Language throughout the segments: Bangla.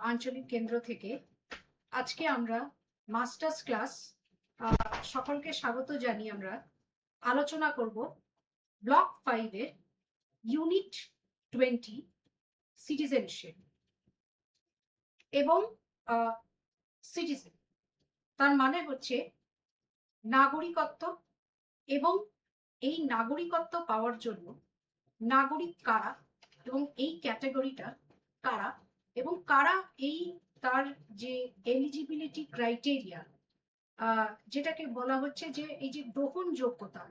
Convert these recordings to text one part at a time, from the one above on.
আঞ্চলিক কেন্দ্র থেকে আজকে আমরা মাস্টার্স ক্লাস সকলকে স্বাগত জানিয়ে আমরা আলোচনা করব ব্লক 5 এর ইউনিট 20 সিটিজেনশিপ এবং সিটিজেন, তার মানে হচ্ছে নাগরিকত্ব এবং এই নাগরিকত্ব পাওয়ার জন্য নাগরিক কারা এবং এই ক্যাটাগরিটা কারা এবং কারা এই তার যে এলিজিবিলিটি ক্রাইটেরিয়া যেটাকে বলা হচ্ছে যে এই যে গ্রহণযোগ্যতা,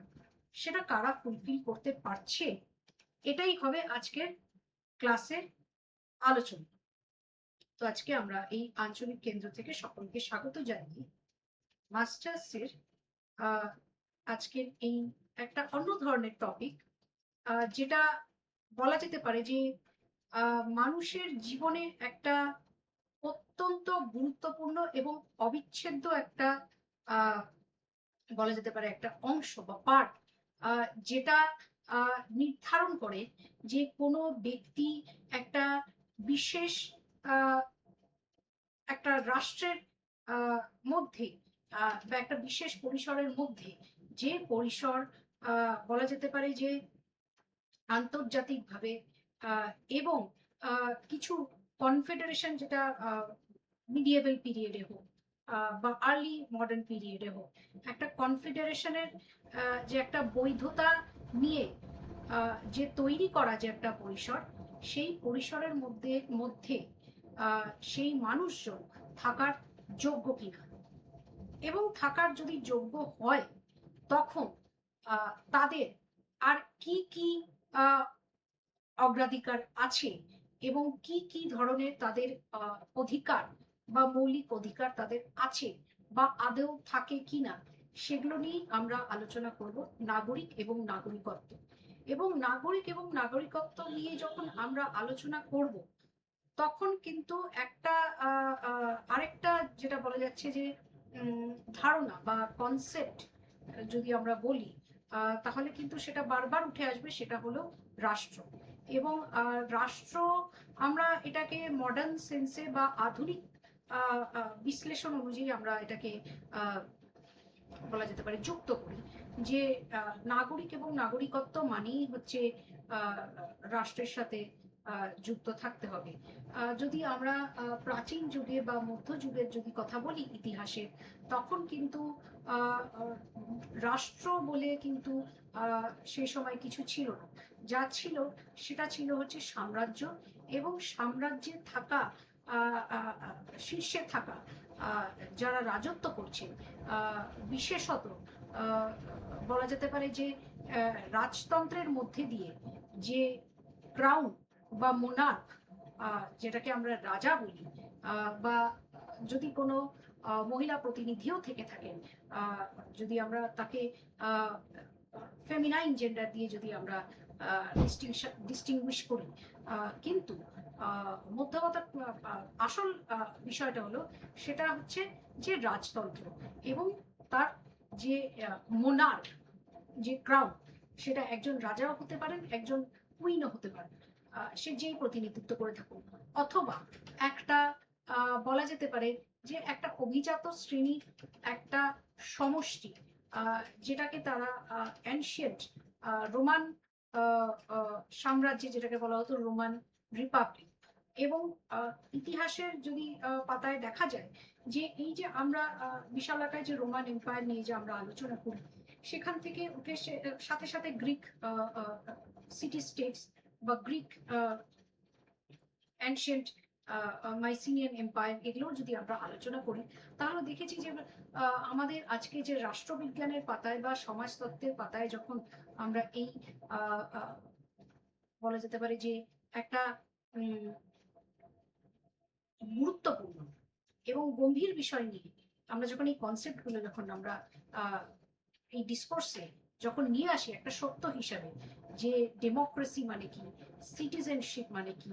সেটা কারা ফুলফিল করতে পারছে, এটাই হবে আজকের ক্লাসের আলোচনা। তো আজকে আমরা এই আঞ্চলিক কেন্দ্র থেকে সকলকে স্বাগত জানিয়ে মাস্টার্সের আজকের এই একটা অন্য ধরনের টপিক, যেটা বলা যেতে পারে যে মানুষের জীবনের একটা অত্যন্ত গুরুত্বপূর্ণ এবং অবিচ্ছেদ্য একটা বলা যেতে পারে একটা অংশ বা পার্ট, যেটা নির্ধারণ করে যে কোনো ব্যক্তি একটা বিশেষ একটা রাষ্ট্রের মধ্যে বা একটা বিশেষ পরিসরের মধ্যে, যে পরিসর বলা যেতে পারে যে আন্তর্জাতিকভাবে এবং কিছু কনফেডারেশন, যেটা মিডিয়েভেল পিরিয়ডে হোক বা আর্লি মডার্ন পিরিয়ডে হোক, একটা কনফেডারেশনের যে একটা বৈধতা নিয়ে যে তৈরি করা যে একটা পরিসর, সেই পরিসরের মধ্যে সেই মানুষজন থাকার যোগ্য কিনা, এবং থাকার যদি যোগ্য হয় তখন তাদের আর কি কি অগ্রাধিকার আছে এবং কি কি ধরনের তাদের অধিকার বা মৌলিক অধিকার তাদের আছে বা আদৌ থাকে কিনা, সেগুলো নিয়ে আমরা আলোচনা করব। নাগরিক এবং নাগরিকত্ব, এবং নাগরিকত্ব নিয়ে যখন আমরা আলোচনা করব তখন কিন্তু একটা আরেকটা যেটা বলা যাচ্ছে যে ধারণা বা কনসেপ্ট যদি আমরা বলি, তাহলে কিন্তু সেটা বারবার উঠে আসবে, সেটা হলো রাষ্ট্র। এবং রাষ্ট্র আমরা এটাকে মডার্ন সেন্সে বা আধুনিক বিশ্লেষণ অনুযায়ী আমরা এটাকে বলা যেতে পারে যুক্ত করি, যে নাগরিক এবং নাগরিকত্ব মানেই হচ্ছে রাষ্ট্রের সাথে যুক্ত থাকতে হবে। যদি আমরা প্রাচীন যুগে বা মধ্যযুগের যদি কথা বলি ইতিহাসে, তখন কিন্তু রাষ্ট্র বলে কিন্তু সেই সময় কিছু ছিল না। যা ছিল সেটা ছিল হচ্ছে সাম্রাজ্য, এবং সাম্রাজ্যে থাকা শীর্ষে থাকা যারা রাজত্ব করছেন, বিশেষত বলা যেতে পারে যে রাজতন্ত্রের মধ্যে দিয়ে যে ক্রাউন বা মোনার্ক, যেটাকে আমরা রাজা বলি, বা যদি কোনো মহিলা প্রতিনিধিও থেকে থাকেন, যদি আমরা তাকে ফেমিনাইন জেন্ডার দিয়ে যদি আমরা ডিস্টিংগুইশ করি, কিন্তু মধ্যগত আসল বিষয়টা হলো সেটা হচ্ছে যে রাজতন্ত্র, এবং তার যে মোনার্ক, যে ক্রাউন, সেটা একজন রাজাও হতে পারেন, একজন কুইনও হতে পারেন, সে যেই প্রতিনিধিত্ব করে থাকুন, অথবা একটা বলা যেতে পারে যে একটা অভিজাত শ্রেণীর একটা সমষ্টি, যেটাকে তারা অ্যানশিয়েন্ট রোমান সাম্রাজ্যে যেটাকে বলা হতো রোমান রিপাবলিক। এবং ইতিহাসের যদি পাতায় দেখা যায় যে এই যে আমরা বিশালাকায় যে রোমান এম্পায়ার নিয়ে যে আমরা আলোচনা করি, সেখান থেকে উঠে সাথে সাথে গ্রিক সিটি স্টেটস বা গ্রিক অ্যানশিয়েন্ট মাইসিনিয়ান এম্পায়ার, এগুলো যদি আমরা আলোচনা করি, তাহলে দেখেছি যে আমাদের আজকে যে রাষ্ট্রবিজ্ঞানের পাতায় বা সমাজতত্ত্বের পাতায় যখন আমরা এই বলা যেতে পারে যে একটা গুরুত্বপূর্ণ এবং গম্ভীর বিষয় নিয়ে আমরা যখন এই কনসেপ্টগুলো যখন আমরা এই ডিসকোর্সে যখন নিয়ে আসি একটা সত্য হিসাবে, যে ডেমোক্রেসি মানে কি, সিটিজেনশিপ মানে কি,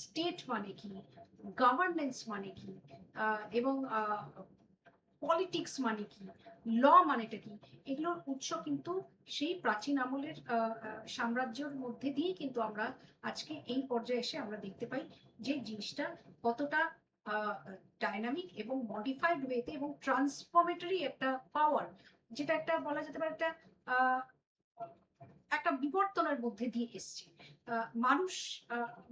স্টেট মানে কি, গভর্নেন্স মানে কি, এবং পলিটিক্স মানে কি, ল মানেটা কি, এগুলোর উৎস কিন্তু সেই প্রাচীন আমলের সাম্রাজ্যের মধ্যে দিয়ে কিন্তু আমরা আজকে এই পর্যায়ে এসে আমরা দেখতে পাই যে জিনিসটা কতটা ডাইনামিক এবং মডিফাইড ওয়েতে এবং ট্রান্সফরমেটরি একটা পাওয়ার, যেটা একটা বলা যেতে পারে একটা একটা বিবর্তনের মধ্যে দিয়ে এসছে। মানুষ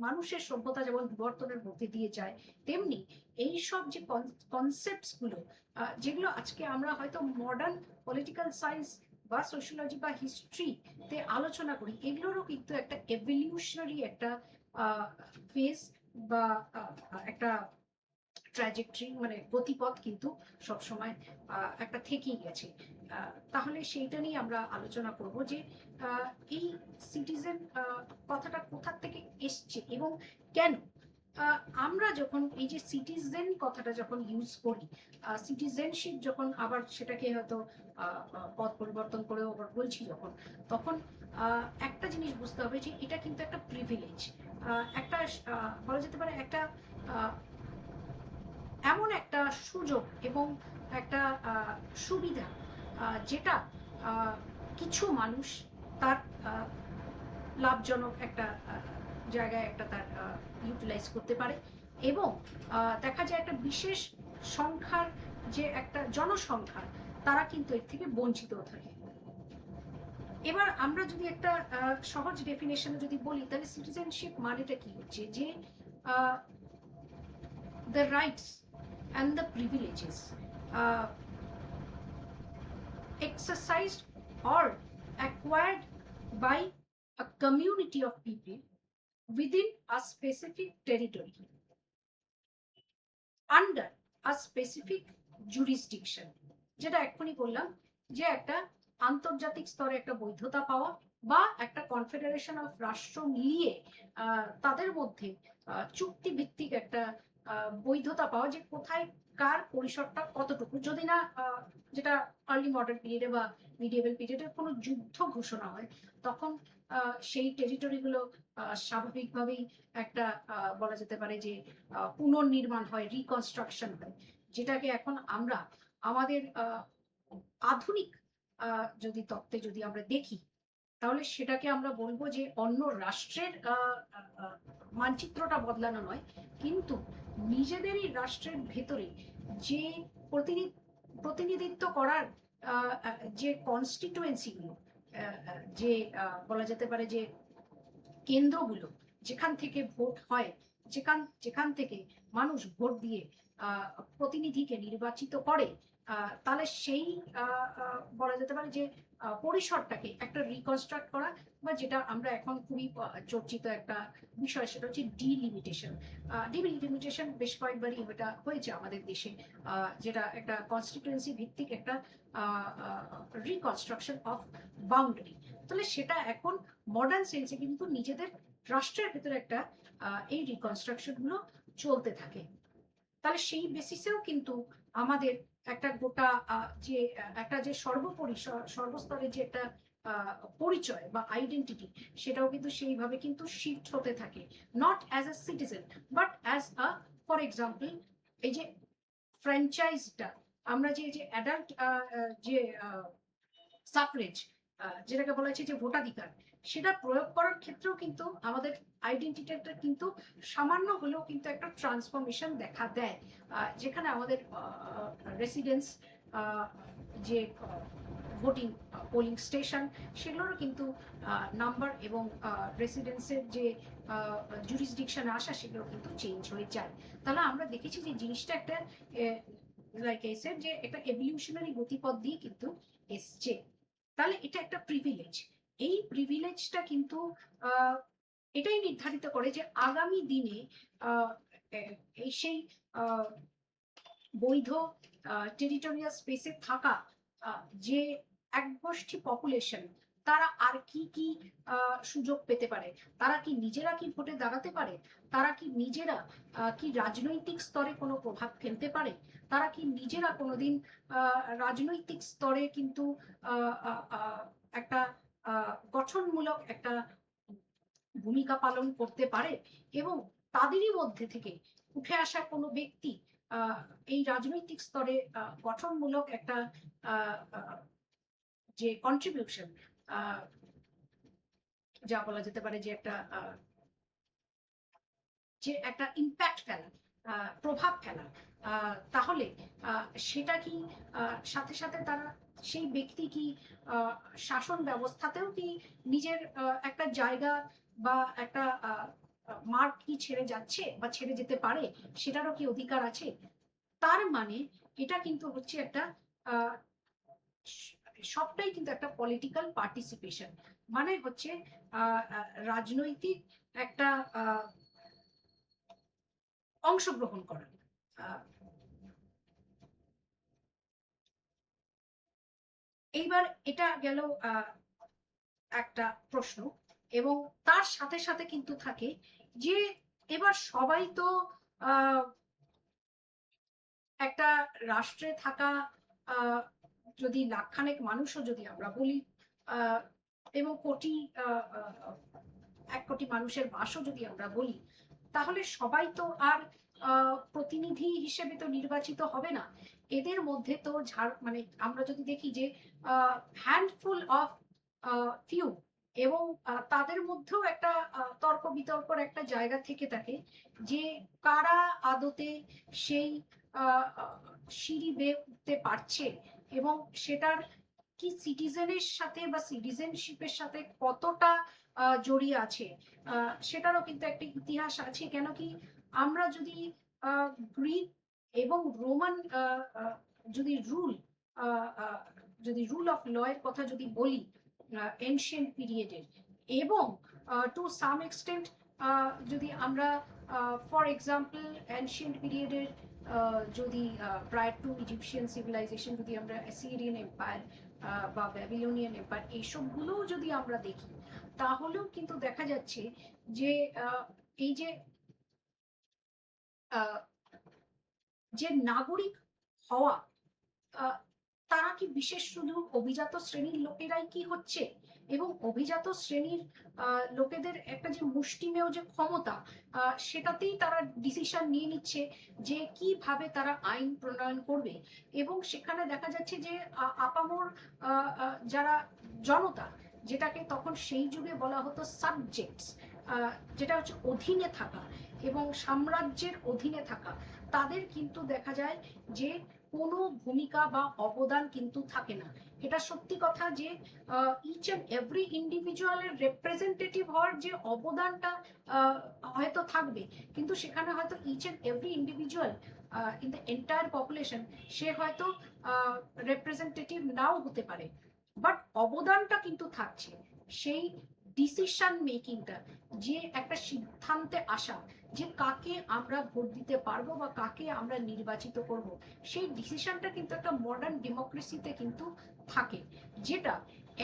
মানুষের সভ্যতা যেমন বিবর্তনের মধ্যে দিয়ে যায়, তেমনি এই সব যে কনসেপ্টস গুলো যেগুলো আজকে আমরা হয়তো মডার্ন পলিটিক্যাল সায়েন্স বা সোশিয়োলজি বা হিস্ট্রিতে আলোচনা করি, এগুলোরও কিন্তু একটা এভলিউশনারি একটা ফেজ বা একটা ট্র্যাজেক্টরি, মানে গতিপথ কিন্তু সবসময় একটা থেকেই গেছে। তাহলে সেইটা নিয়ে আমরা আলোচনা করব যে এই সিটিজেন কথাটা কোথা থেকে এসছে এবং কেন আমরা যখন এই যে সিটিজেন কথাটা যখন ইউজ করি, সিটিজেনশিপ যখন আবার সেটাকে হয়তো পদ পরিবর্তন করেও আবার বলছি যখন, তখন একটা জিনিস বুঝতে হবে যে এটা কিন্তু একটা প্রিভিলেজ, একটা বলা যেতে পারে একটা এমন একটা সুযোগ এবং একটা সুবিধা যেটা কিছু মানুষ তার লাভজনক একটা জায়গায় একটা তার ইউটিলাইজ করতে পারে, এবং দেখা যায় একটা বিশেষ সংখ্যার যে একটা জনসংখ্যা, তারা কিন্তু এর থেকে বঞ্চিত থাকে। এবার আমরা যদি একটা সহজ ডেফিনেশনে যদি বলি, তাহলে সিটিজেনশিপ মানেটা কি হচ্ছে, যে the rights and the privileges exercised or acquired by a community of people within a specific territory under a specific jurisdiction, যেটা এক্ষুনি বললাম যে একটা আন্তর্জাতিক স্তরে একটা বৈধতা পাওয়া বা একটা কনফেডারেশন অফ রাষ্ট্র মিলিয়ে তাদের মধ্যে চুক্তিভিত্তিক একটা বৈধতা পাওয়া, যে কোথায় কার পরিসরটা কতটুকু, যদি না যেটা আর্লি মডার্ন পিরিয়ডে বা মিডিয়েবল পিরিয়ডে কোনো যুদ্ধ ঘোষণা হয়, তখন সেই টেরিটরিগুলো স্বাভাবিকভাবেই একটা বলা যেতে পারে যে পুনর্নির্মাণ হয়, রিকনস্ট্রাকশন হয়, যেটাকে এখন আমরা আমাদের আধুনিক যদি তত্ত্বে যদি আমরা দেখি, তাহলে সেটাকে আমরা বলবো যে অন্য রাষ্ট্রের মানচিত্রটা বদলানো নয়, কিন্তু নিজেদেরই রাষ্ট্রের ভেতরে যে প্রতিনিধিত্ব করার যে কনস্টিটুয়েন্সিগুলো, যে বলা যেতে পারে যে কেন্দ্রগুলো, যেখান থেকে ভোট হয়, যেখান থেকে মানুষ ভোট দিয়ে প্রতিনিধিকে নির্বাচিত করে, তাহলে সেই বলা যেতে পারে যে পরিসরটাকে একটা রিকনস্ট্রাক্ট করা, বা যেটা আমরা এখন খুবই চর্চিত একটা বিষয়, সেটা হচ্ছে ডিলিমিটেশন। ডিলিমিটেশন বেশ কয়েকবারই এটা হয়েছে আমাদের দেশে, যেটা একটা কনস্টিটুয়েন্সি ভিত্তিক একটা রিকনস্ট্রাকশন অফ বাউন্ডারি। তাহলে সেটা এখন মডার্ন সেন্সে কিন্তু নিজেদের রাষ্ট্রের ভেতরে একটা এই রিকনস্ট্রাকশন গুলো চলতে থাকে। তাহলে সেই বেসিসেও কিন্তু আমাদের একটা গোটা যে একটা যে সর্বোপরি সর্বস্তরে যে একটা পরিচয় বা আইডেন্টিটি, সেটাও কিন্তু সেইভাবে কিন্তু শিফট হতে থাকে, not as a citizen but as a, for example, এই যে ফ্র্যাঞ্চাইজটা, আমরা যে যে অ্যাডাল্ট যে সাফরেজ, যেটাকে বলা হচ্ছে যে ভোটাধিকার, সেটা প্রয়োগ করার ক্ষেত্রেও কিন্তু আমাদের আইডেন্টিটিটা কিন্তু সামান্য হলেও কিন্তু একটা ট্রান্সফরমেশন দেখা দেয়, যেখানে আমাদের রেসিডেন্স, যে ভোটিং পোলিং স্টেশন, সেগুলোরও কিন্তু নাম্বার এবং রেসিডেন্সের যে জুরিসডিকশনে আসা, সেগুলো কিন্তু চেঞ্জ হয়ে যায়। তাহলে আমরা দেখেছি যে জিনিসটা একটা লাইক আই সেড যে একটা এভলিউশনারি গতিপথ দিয়ে কিন্তু এসছে। তাহলে এটা একটা প্রিভিলেজ। এই প্রিভিলেজটা কিন্তু এটাই নির্ধারিত করে যে আগামী দিনে এই সেই বৈধ টেরিটোরিয়াল স্পেসে থাকা যে একগোষ্ঠী পপুলেশন, তারা আর কি কি সুযোগ পেতে পারে, তারা কি নিজেরা কি ভোটে দাঁড়াতে পারে, তারা কি নিজেরা কি রাজনৈতিক স্তরে কোনো প্রভাব ফেলতে পারে, তারা কি নিজেরা কোনোদিন রাজনৈতিক স্তরে কিন্তু একটা গঠনমূলক একটা ভূমিকা পালন করতে পারে, এবং তাদেরই মধ্যে থেকে উঠে আসা কোনো ব্যক্তি এই রাজনৈতিক স্তরে গঠনমূলক একটা যে কন্ট্রিবিউশন, যা বলা যেতে পারে যে একটা যে একটা ইম্প্যাক্ট ফেলা, প্রভাব ফেলা, তাহলে সেটা কি সাথে সাথে তারা সেই ব্যক্তি কি শাসন ব্যবস্থাতেও কি নিজের একটা জায়গা বা একটা মার্ক কি ছেড়ে যাচ্ছে বা ছেড়ে যেতে পারে, সেটারও কি অধিকার আছে? তার মানে এটা কিন্তু হচ্ছে একটা আহ, সবটাই কিন্তু একটা পলিটিক্যাল পার্টিসিপেশন, মানে হচ্ছে রাজনৈতিক একটা অংশগ্রহণ করা। আহ, এইবার এটা গেল একটা প্রশ্ন, এবং তার সাথে সাথে কিন্তু থাকে যে এবার সবাই তো আহ, একটা রাষ্ট্রে থাকা আহ, যদি লাখখানেক মানুষও যদি আমরা বলি, আহ, এবং কোটি 1 কোটি মানুষের বাসও যদি আমরা বলি, তাহলে সবাই তো আর প্রতিনিধি হিসেবে তো নির্বাচিত হবে না। এদের মধ্যে তো মানে আমরা যদি দেখি যে হ্যান্ডফুল অফ ফিউ, এবং তাদের মধ্যেও একটা তর্ক বিতর্কর একটা জায়গা থেকে থাকে যে কারা আদতে সেই সিঁড়ি বেয়ে উঠতে পারছে, এবং সেটার কি সিটিজেনের সাথে বা সিটিজেনশিপের সাথে কতটা জড়িয়ে আছে, সেটারও কিন্তু একটা ইতিহাস আছে। কেন কি আমরা যদি গ্রিক এবং রোমান যদি রুল যদি রুল অফ ল এর কথা যদি বলি এনশিয়েন্ট পিরিয়ডের, এবং টু সাম এক্সটেন্ট যদি আমরা ফর এক্সাম্পল এনশিয়েন্ট পিরিয়ডের যদি প্রায় টু ইজিপশিয়ান সিভিলাইজেশন যদি আমরা অ্যাসিরিয়ান এম্পায়ার বা ব্যাবিলনিয়ান এম্পায়ার এইসবগুলোও যদি আমরা দেখি, তাহলেও কিন্তু দেখা যাচ্ছে যে এই যে আহ, যে নাগরিক হওয়া, তারা কি বিশেষ শুধু অভিজাত শ্রেণীর লোকেরাই কি হচ্ছে, এবং অভিজাত শ্রেণীর লোকেদের একটা যে মুষ্টিমেয় যে ক্ষমতা, সেটাতেই তারা ডিসিশন নিয়ে নিচ্ছে যে কিভাবে তারা আইন প্রণয়ন করবে। এবং সেখানে দেখা যাচ্ছে যে আপামর যারা জনতা, যেটাকে তখন সেই যুগে বলা হতো সাবজেক্টস, যেটা হচ্ছে অধীনে থাকা এবং সাম্রাজ্যের অধীনে থাকা, তাদের কিন্তু দেখা যায় যে কোনো ভূমিকা বা অবদান কিন্তু থাকে না। এটা সত্যি কথা যে ইচ অ্যান্ড এভরি ইন্ডিভিজুয়ালের রিপ্রেজেন্টেটিভ হওয়ার যে অবদানটা হয়তো থাকবে, কিন্তু সেখানে হয়তো each and every individual in the entire population সে হয়তো রিপ্রেজেন্টেটিভ নাও হতে পারে, বাট অবদানটা কিন্তু থাকছে। সেই ডিসিশন মেকিংটা, যে একটা সিদ্ধান্তে আসা যে কাকে আমরা ভোট দিতে পারবো বা কাকে আমরা নির্বাচিত করব, সেই ডিসিশনটা কিন্তু একটা মডার্ন ডেমোক্রেসিতে কিন্তু থাকে, যেটা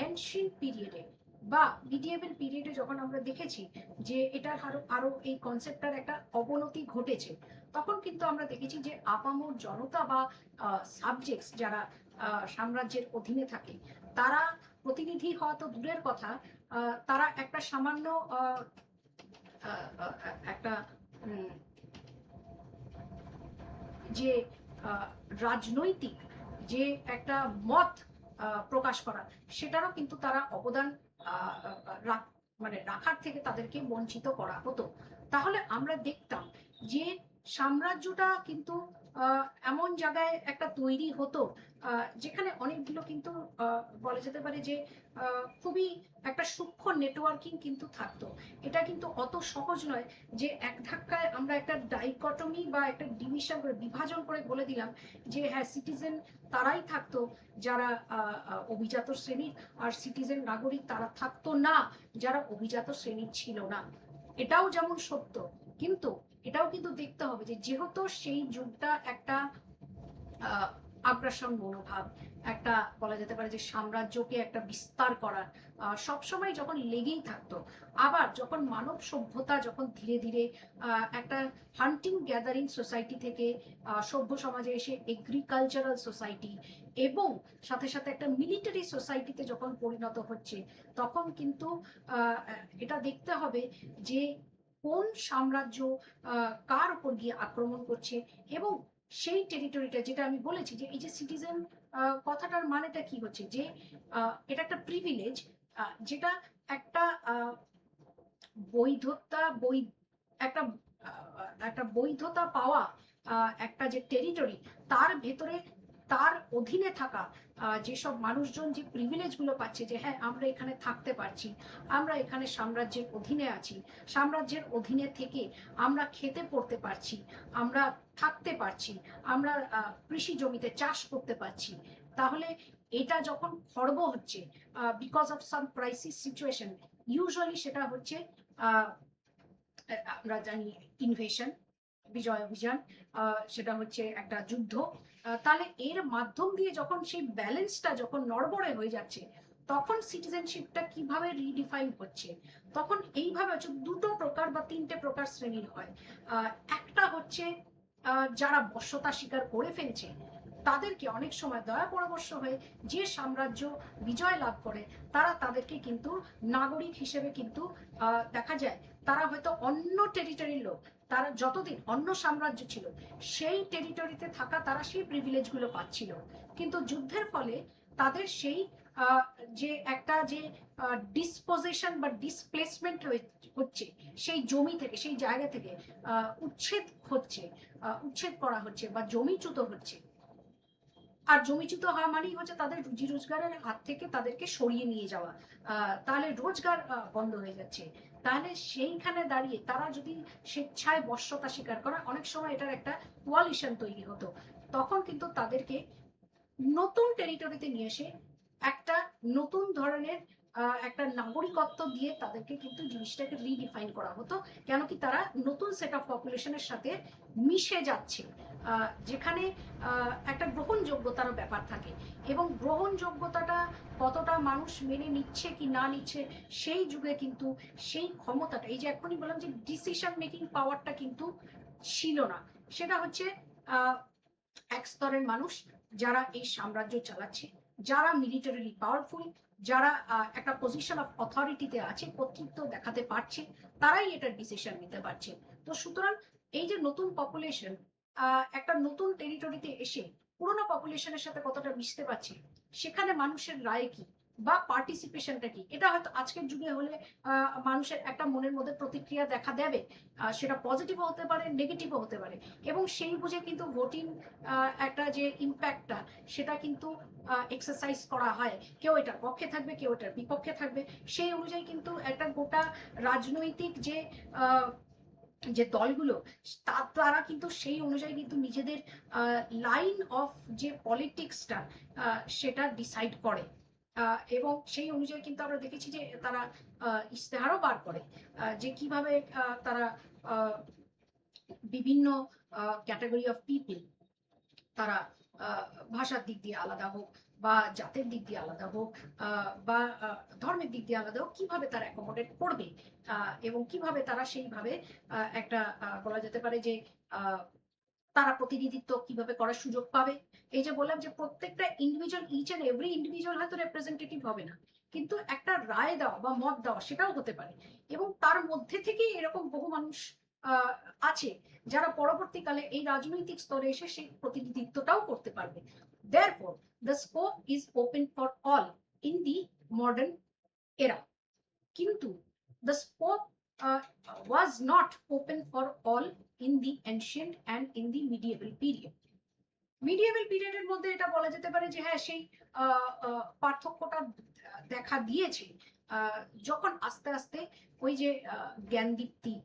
এনশিয়েন্ট পিরিয়ডে বা মিডিয়েভেল পিরিয়ডে যখন আমরা দেখেছি যে এটার আরো আরো এই কনসেপ্টটার একটা অবনতি ঘটেছে, তখন কিন্তু আমরা দেখেছি যে আপামর জনতা বা সাবজেক্টস যারা সাম্রাজ্যের অধীনে থাকে, তারা প্রতিনিধি হওয়া তো দূরের কথা, তারা একটা সামান্য একটা যে রাজনৈতিক যে একটা মত প্রকাশ করা, সেটারও কিন্তু তারা অবদান মানে রাখার থেকে তাদেরকে বঞ্চিত করা হতো। তাহলে আমরা দেখতাম যে সাম্রাজ্যটা কিন্তু এমন জায়গায় একটা তৈরি হতো যেখানে অনেকগুলো কিন্তু বলা যেতে পারে যে খুবই একটা সূক্ষ্ম নেটওয়ার্কিং কিন্তু থাকতো। এটা কিন্তু অত সহজ নয় যে এক ধাক্কায় আমরা একটা ডাইকটমি বা একটা ডিভিশন করে বিভাজন করে বলে দিলাম যে হ্যাঁ সিটিজেন তারাই থাকতো যারা অভিজাত শ্রেণীর, আর সিটিজেন নাগরিক তারা থাকতো না যারা অভিজাত শ্রেণীর ছিল না। এটাও যেমন সত্য, কিন্তু এটাও কিন্তু দেখতে হবে যে যেহেতু সেই যুগটা একটা আগ্রাসন মনোভাব, একটা বলা যেতে পারে যে সাম্রাজ্যকে একটা বিস্তার করার সবসময় যখন লেগেই থাকতো, আবার যখন মানব সভ্যতা যখন ধীরে ধীরে একটা হান্টিং গ্যাদারিং সোসাইটি থেকে সভ্য সমাজে এসে এগ্রিকালচারাল সোসাইটি এবং সাথে সাথে একটা মিলিটারি সোসাইটিতে যখন পরিণত হচ্ছে, তখন কিন্তু এটা দেখতে হবে যে কোন সাম্রাজ্য কার উপর গিয়ে আক্রমণ করছে, এবং সেই টেরিটরিটা যেটা আমি বলেছি যে এই যে সিটিজেন কথাটার মানেটা কি হচ্ছে যে এটা একটা প্রিভিলেজ, যেটা একটা বৈধতা একটা একটা বৈধতা পাওয়া একটা যে টেরিটরি, তার ভেতরে তার অধীনে থাকা যেসব মানুষজন যে প্রিভিলেজ গুলো পাচ্ছে, যে হ্যাঁ আমরা এখানে থাকতে পারছি, আমরা এখানে সাম্রাজ্যের অধীনে আছি, সাম্রাজ্যের অধীনে থেকে আমরা খেতে পড়তে পারছি, আমরা থাকতে পারছি, আমরা কৃষি জমিতে চাষ করতে পারছি, তাহলে এটা যখন খর্ব হচ্ছে because of some crisis situation, usually সেটা হচ্ছে আমরা জানি ইনভেশন, বিজয় অভিযান, সেটা হচ্ছে একটা যুদ্ধ, তাহলে এর মাধ্যম দিয়ে যখন সেই ব্যালেন্সটা যখন নড়বড়ে হয়ে যাচ্ছে, তখন সিটিজেনশিপটা কিভাবে রিডিফাইন হচ্ছে, তখন এইভাবে হচ্ছে দুটো প্রকার বা তিনটে প্রকার শ্রেণীর হয়। একটা হচ্ছে যারা বশ্যতা স্বীকার করে ফেলছে, তাদেরকে অনেক সময় দয়া পরামর্শ হয়ে যে সাম্রাজ্য বিজয় লাভ করে, তারা তাদেরকে কিন্তু নাগরিক হিসেবে কিন্তু দেখা যায় তারা হয়তো অন্য টেরিটরির লোক, তারা যতদিন অন্য সাম্রাজ্য ছিল সেই টেরিটরিতে থাকা তারা সেই প্রিভিলেজ গুলো পাচ্ছিল, কিন্তু যুদ্ধের ফলে তাদের সেই যে একটা যে ডিসপোজিশন বা ডিসপ্লেসমেন্ট হচ্ছে, সেই জমি থেকে সেই জায়গা থেকে উচ্ছেদ হচ্ছে, উচ্ছেদ করা হচ্ছে বা জমিচ্যুত হচ্ছে। আর জমিচ্যুত হওয়া মানেই হচ্ছে তাদের রুজি রোজগারের হাত থেকে তাদেরকে সরিয়ে নিয়ে যাওয়া, তাহলে রোজগার বন্ধ হয়ে যাচ্ছে। তাহলে সেইখানে দাঁড়িয়ে তারা যদি স্বেচ্ছায় বশ্যতা স্বীকার করে, অনেক সময় এটার একটা কোয়ালিশন তৈরি হতো, তখন কিন্তু তাদেরকে নতুন টেরিটরিতে নিয়ে এসে একটা নতুন ধরনের একটা নাগরিকত্ব দিয়ে তাদেরকে কিন্তু জিনিসটাকে রিডিফাইন করা হতো, কেন কি তারা নতুন সেট অফ পপুলেশনের সাথে মিশে যাচ্ছে, যেখানে একটা গ্রহণযোগ্যতার ব্যাপার থাকে, এবং গ্রহণযোগ্যতাটা কতটা মানুষ মেনে নিচ্ছে কি না নিচ্ছে, সেই যুগে কিন্তু সেই ক্ষমতাটা, এই যে এখনই বললাম যে ডিসিশন মেকিং পাওয়ারটা কিন্তু ছিল না। সেটা হচ্ছে এক স্তরের মানুষ যারা এই সাম্রাজ্য চালাচ্ছে, যারা মিলিটারিলি পাওয়ারফুল, যারা একটা পজিশন অফ অথরিটিতে আছে, কর্তৃত্ব দেখাতে পারছে, তারাই এটার ডিসিশন নিতে পারছে। তো সুতরাং এই যে নতুন পপুলেশন একটা নতুন টেরিটরিতে এসে পুরোনো পপুলেশনের সাথে কতটা মিশতে পারছে, সেখানে মানুষের রায় কি বা পার্টিসিপেশনটা কি, এটা হয়তো আজকের যুগে হলে মানুষের একটা মনের মধ্যে প্রতিক্রিয়া দেখা দেবে, সেটা পজিটিভও হতে পারে, নেগেটিভও হতে পারে, এবং সেই বুঝে কিন্তু ভোটিং একটা যে ইম্প্যাক্টটা, সেটা কিন্তু এক্সারসাইজ করা হয়, কেউ এটার পক্ষে থাকবে, কেউ এটার বিপক্ষে থাকবে, সেই অনুযায়ী কিন্তু একটা গোটা রাজনৈতিক যে যে দলগুলো, তারা কিন্তু সেই অনুযায়ী কিন্তু নিজেদের লাইন অফ যে পলিটিক্সটা সেটা ডিসাইড করে, এবং সেই অনুযায়ী কিন্তু আমরা দেখেছি যে তারা ইশতেহারও বার করে, যে কিভাবে তারা বিভিন্ন ক্যাটাগরি অফ পিপল, তারা ভাষার দিক দিয়ে আলাদা হোক বা জাতের দিক দিয়ে আলাদা হোক বা ধর্মের দিক দিয়ে আলাদা হোক, কিভাবে তারা অ্যাকোমোডেট করবে, এবং কিভাবে তারা সেইভাবে একটা বলা যেতে পারে যে তারা প্রতিনিধিত্ব কিভাবে করার সুযোগ পাবে। এই যে বললাম যে প্রত্যেকটা individual, each and every individual হয়তো রেপ্রেজেন্টেটিভ হবে না, কিন্তু একটা রায় দেওয়া বা মত দেওয়া সেটাও হতে পারে, এবং তার মধ্যে থেকেই এরকম বহু মানুষ আহ আছে যারা পরবর্তীকালে এই রাজনৈতিক স্তরে এসে সেই প্রতিনিধিত্বটাও করতে পারবে। Therefore, the scope is open for all in the modern era. কিন্তু the scope was not open for all in the ancient and in the medieval period. মিডিয়েভাল পিরিয়ডের মধ্যে এটা বলা যেতে পারে যে হ্যাঁ সেই পার্থক্যটা দেখা দিয়েছে, যখন আস্তে আস্তে ওই যে জ্ঞানদীপ্তি,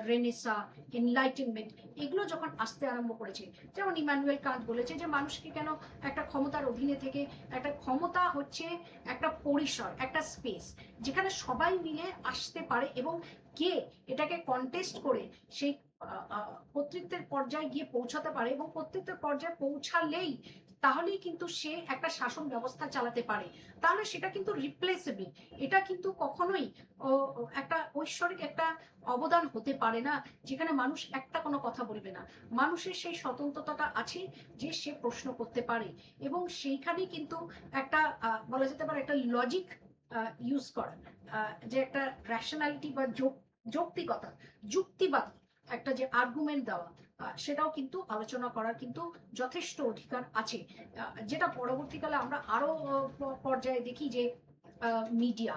রেনেসা, এনলাইটেনমেন্ট, এগুলো যখন আসতে আরম্ভ করেছে, যেমন ইমানুয়েল কান্ট বলেছে যে মানুষকে কেন একটা ক্ষমতার অধীনে থেকে, একটা ক্ষমতা হচ্ছে একটা পরিসর, একটা স্পেস যেখানে সবাই মিলে আসতে পারে, এবং কে এটাকে কন্টেস্ট করে সেই কর্তৃত্বের পর্যায়ে গিয়ে পৌঁছাতে পারে, এবং কর্তৃত্বের পর্যায়ে পৌঁছালেই তাহলেই কিন্তু সে একটা শাসন ব্যবস্থা চালাতে পারে, তাহলে সেটা কিন্তু রিপ্লেসেবল, এটা কিন্তু কখনোই একটা ঐশ্বরিক একটা অবদান হতে পারে না, যেখানে মানুষ একটা কোনো কথা বলবে না, মানুষের সেই স্বতন্ত্রতাটা আছে যে সে প্রশ্ন করতে পারে, এবং সেইখানেই কিন্তু একটা বলা যেতে পারে একটা লজিক ইউজ করা, যে একটা র্যাশনালিটি বা যৌক্তিকতা, যুক্তিবাদ একটা যে আর্গুমেন্ট দেওয়া, সেটাও কিন্তু আলোচনা করার কিন্তু যথেষ্ট অধিকার আছে, যেটা পরবর্তীকালে আমরা আরো পর্যায়ে দেখি যে মিডিয়া,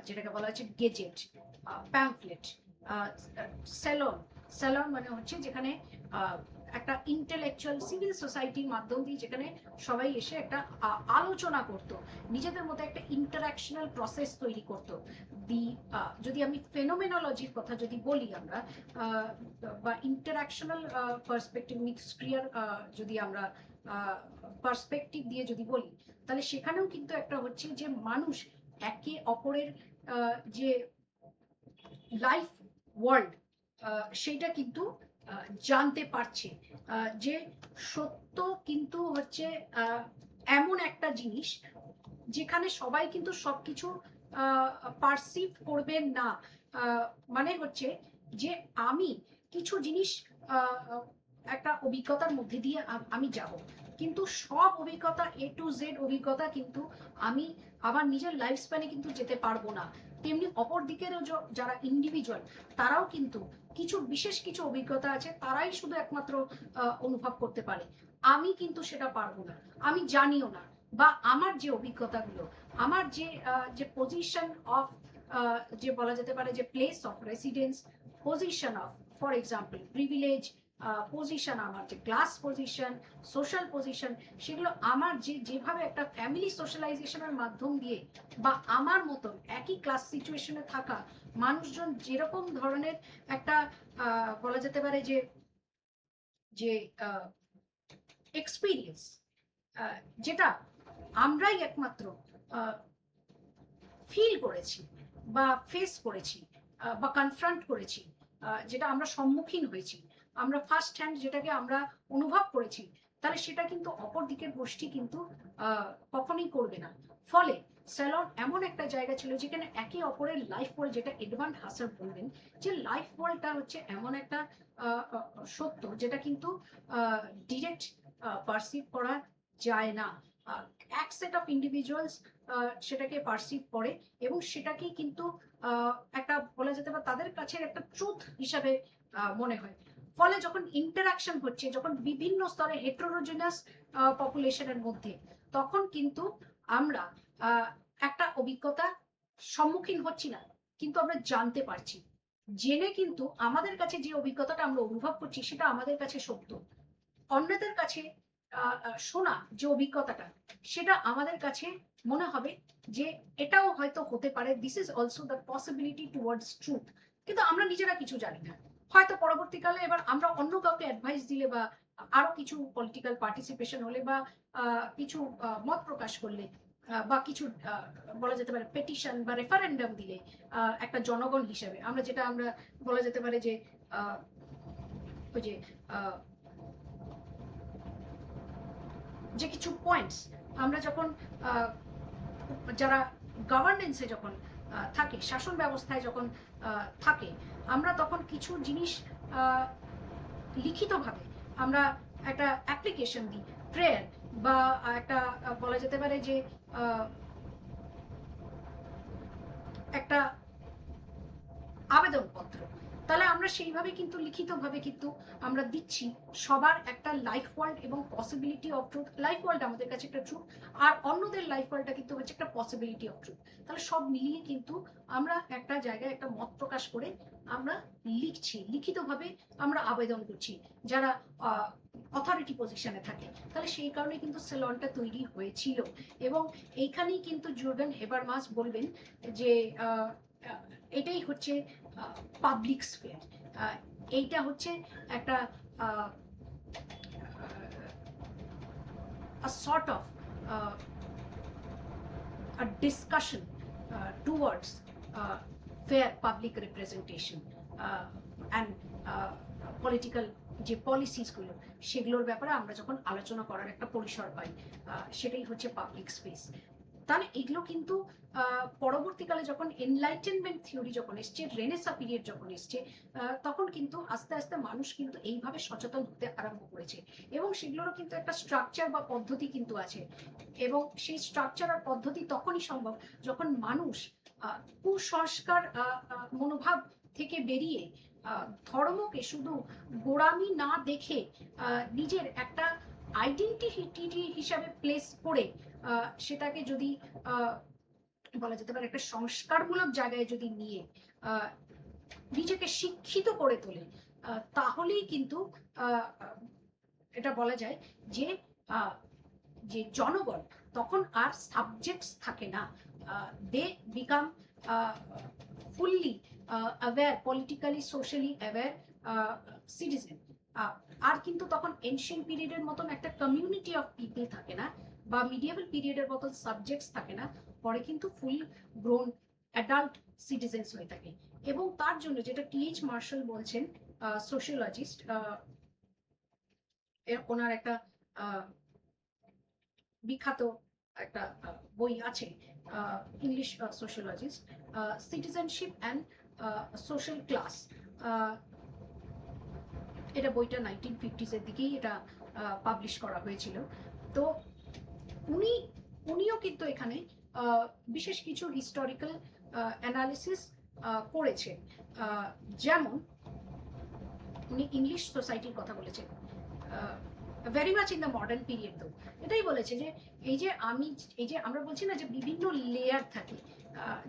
যেটাকে বলা হচ্ছে গেজেট, প্যাম্পলেট, স্যালন, স্যালন মানে হচ্ছে যেখানে একটা ইন্টেলেকচুয়াল সিভিল সোসাইটির মাধ্যম দিয়ে যেখানে সবাই এসে একটা আলোচনা করত, নিজেদের মধ্যে একটা ইন্টারাকশনাল প্রসেস তৈরি করত। দি যদি আমি ফেনোমেনোলজির কথা যদি বলি আমরা, বা ইন্টারাকশনাল পার্সপেক্টিভ মিথস্ক্রিয়ার যদি আমরা পার্সপেক্টিভ দিয়ে যদি বলি, তাহলে সেখানেও কিন্তু একটা হচ্ছে যে মানুষ একে অপরের যে লাইফ ওয়ার্ল্ড সেইটা কিন্তু জানতে পারছে, যে সত্য কিন্তু হচ্ছে এমন একটা জিনিস যেখানে সবাই কিন্তু সবকিছু পারসিভ করবেন না। মানে হচ্ছে যে আমি কিছু জিনিস একটা অভিজ্ঞতার মধ্যে দিয়ে আমি যাব, কিন্তু সব অভিজ্ঞতা A to Z অভিজ্ঞতা কিন্তু আমি আমার নিজের লাইফ স্প্যানে কিন্তু যেতে পারবো না। তেমনি অপর দিকেরও যারা ইন্ডিভিজুয়াল, তারাও কিন্তু কিছু বিশেষ কিছু অভিজ্ঞতা আছে, তারাই শুধু একমাত্র অনুভব করতে পারে। আমি কিন্তু সেটা পারবো না, আমি জানিও না, বা আমার যে অভিজ্ঞতাগুলো, আমার যে যে পজিশন অফ, যে বলা যেতে পারে যে place of residence, position of, for example privilege position, আমার যে ক্লাস পজিশন, সোশ্যাল পজিশন, সেগুলো আমার যেভাবে একটা ফ্যামিলি সোশ্যালাইজেশনের মাধ্যম দিয়ে, বা আমার মতন একই ক্লাস সিচুয়েশনে থাকা মানুষজন যেরকম ধরনের একটা বলা যেতে পারে যে যে এক্সপিরিয়েন্স, যেটা আমরাই একমাত্র ফিল করেছি বা ফেস করেছি বা কনফ্রন্ট করেছি, যেটা আমরা সম্মুখীন হয়েছি, আমরা ফার্স্ট হ্যান্ড যেটাকে আমরা অনুভব করেছি, তাহলে সেটা কিন্তু অপর দিকের গোষ্ঠী কিন্তু কখনোই করবে না। ফলে স্যালন এমন একটা জায়গা ছিল যেখানে একে অপরের লাইফ ওয়ার্ল্ড, যেটা এডভান্ড হাসার বলবেন যে লাইফ ওয়ার্ল্ডটা হচ্ছে এমন একটা সত্য যেটা কিন্তু ডিরেক্ট পারসিভ করা যায় না। এক সেট অফ ইন্ডিভিজুয়ালস সেটাকে পারসিভ করে, এবং সেটাকেই কিন্তু একটা বলা যেতে পারে তাদের কাছে একটা ট্রুথ হিসাবে মনে হয়। ফলে যখন ইন্টারাকশন হচ্ছে, যখন বিভিন্ন স্তরে হেটেরোজেনাস পপুলেশনের মধ্যে, তখন কিন্তু আমরা একটা অভিজ্ঞতা সম্মুখীন হচ্ছি না, কিন্তু আমরা জানতে পারছি, জেনে কিন্তু আমাদের কাছে যে অভিজ্ঞতাটা আমরা অনুভব করছি সেটা আমাদের কাছে সত্য, অন্যদের কাছে শোনা যে অভিজ্ঞতাটা, সেটা আমাদের কাছে মনে হবে যে এটাও হয়তো হতে পারে, this is also the possibility towards truth, কিন্তু আমরা নিজেরা কিছু জানি না। হয়তো পরবর্তীকালে এবার আমরা অন্য কাউকে অ্যাডভাইস দিলে, বা আরো কিছু পলিটিক্যাল পার্টিসিপেশন হলে, বা কিছু মত প্রকাশ করলে, বা কিছু বলা যেতে পারে পেটিশন বা রেফারেন্ডাম দিলে, একটা জনগণ হিসেবে আমরা যেটা আমরা বলা যেতে পারে যে ওই যে যে কিছু পয়েন্টস আমরা যখন যারা গভর্নেন্সে যখন থাকে, শাসন ব্যবস্থায় যখন থাকে, আমরা তখন কিছু জিনিস লিখিতভাবে আমরা একটা অ্যাপ্লিকেশন দিই, প্রেয়ার, বা একটা বলা যেতে পারে যে একটা আবেদনপত্র, তাহলে আমরা সেইভাবে কিন্তু লিখিতভাবে কিন্তু আমরা দিচ্ছি সবার একটা লাইফ ওয়ার্ল্ড এবং possibility of truth. Life world আমাদের কাছে একটা ট্রুথ, আর অন্যদের লাইফ ওয়ার্ল্ডটা কিন্তু হচ্ছে একটা পসিবিলিটি অফ ট্রুথ। তাহলে সব মিলিয়ে কিন্তু আমরা একটা জায়গায় একটা মত প্রকাশ করে আমরা লিখছি, লিখিতভাবে আমরা আবেদন করছি যারা অথরিটি পজিশনে থাকে। তাহলে সেই কারণে কিন্তু স্যালনটা তৈরি হয়েছিল, এবং এইখানেই কিন্তু জুরগেন হেবারমাস বলবেন যে এটাই হচ্ছে পাবলিক স্ফিয়ার, এইটা হচ্ছে একটা a sort of a discussion towards fair public representation and political যে পলিসিস গুলো, সেগুলোর ব্যাপারে আমরা যখন আলোচনা করার একটা পরিসর পাই, সেটাই হচ্ছে পাবলিক স্পেস। তাহলে এগুলো কিন্তু পরবর্তীকালে যখন এনলাইটেনমেন্ট থিওরি যখন এসছে, রেনেসা পিরিয়ড যখন এসছে, তখন কিন্তু আস্তে আস্তে মানুষ কিন্তু এইভাবে সচেতন হতে আরম্ভ করেছে, এবং সেগুলোরও কিন্তু একটা স্ট্রাকচার বা পদ্ধতি কিন্তু আছে, এবং সেই স্ট্রাকচার আর পদ্ধতি তখনই সম্ভব যখন মানুষ কুসংস্কার মনোভাব থেকে বেরিয়ে ধর্মকে শুধু গোড়ামি না দেখে নিজের একটা আইডেন্টিটি হিসাবে প্লেস করে সেটাকে যদি বলা যেতে পারে একটা সংস্কারমূলক জায়গায় যদি নিয়ে নিজেকে শিক্ষিত করে তোলে, তাহলেই কিন্তু এটা বলা যায় যে যে জনগণ তখন আর সাবজেক্টস থাকে না, they become fully aware, politically socially aware citizen. আর কিন্তু তখন এনশিয়েন্ট পিরিয়ডের মতন একটা কমিউনিটি অফ পিপল থাকে না, বা মিডিয়েভাল পিরিয়ডের মতন সাবজেক্টস থাকে না, পরে কিন্তু ফুল গ্রোন অ্যাডাল্ট সিটিজেন্স হয়ে থাকে। এবং তার জন্য যেটা টি.এইচ. মার্শাল বলছেন, সোশিওলজিস্ট, ওনার একটা বিখ্যাত একটা বই আছে, English sociologist, citizenship and social class. এটা বইটা 1950s এর দিকেই এটা পাবলিশ করা হয়েছিল। তো উনিও কিন্তু এখানে বিশেষ কিছু হিস্টোরিক্যাল অ্যানালিসিস করেছেন। যেমন উনি ইংলিশ সোসাইটির কথা বলেছেন, very much in the modern period. তো এটাই বলেছে যে এই যে আমরা বলছি না যে বিভিন্ন লেয়ার থাকে,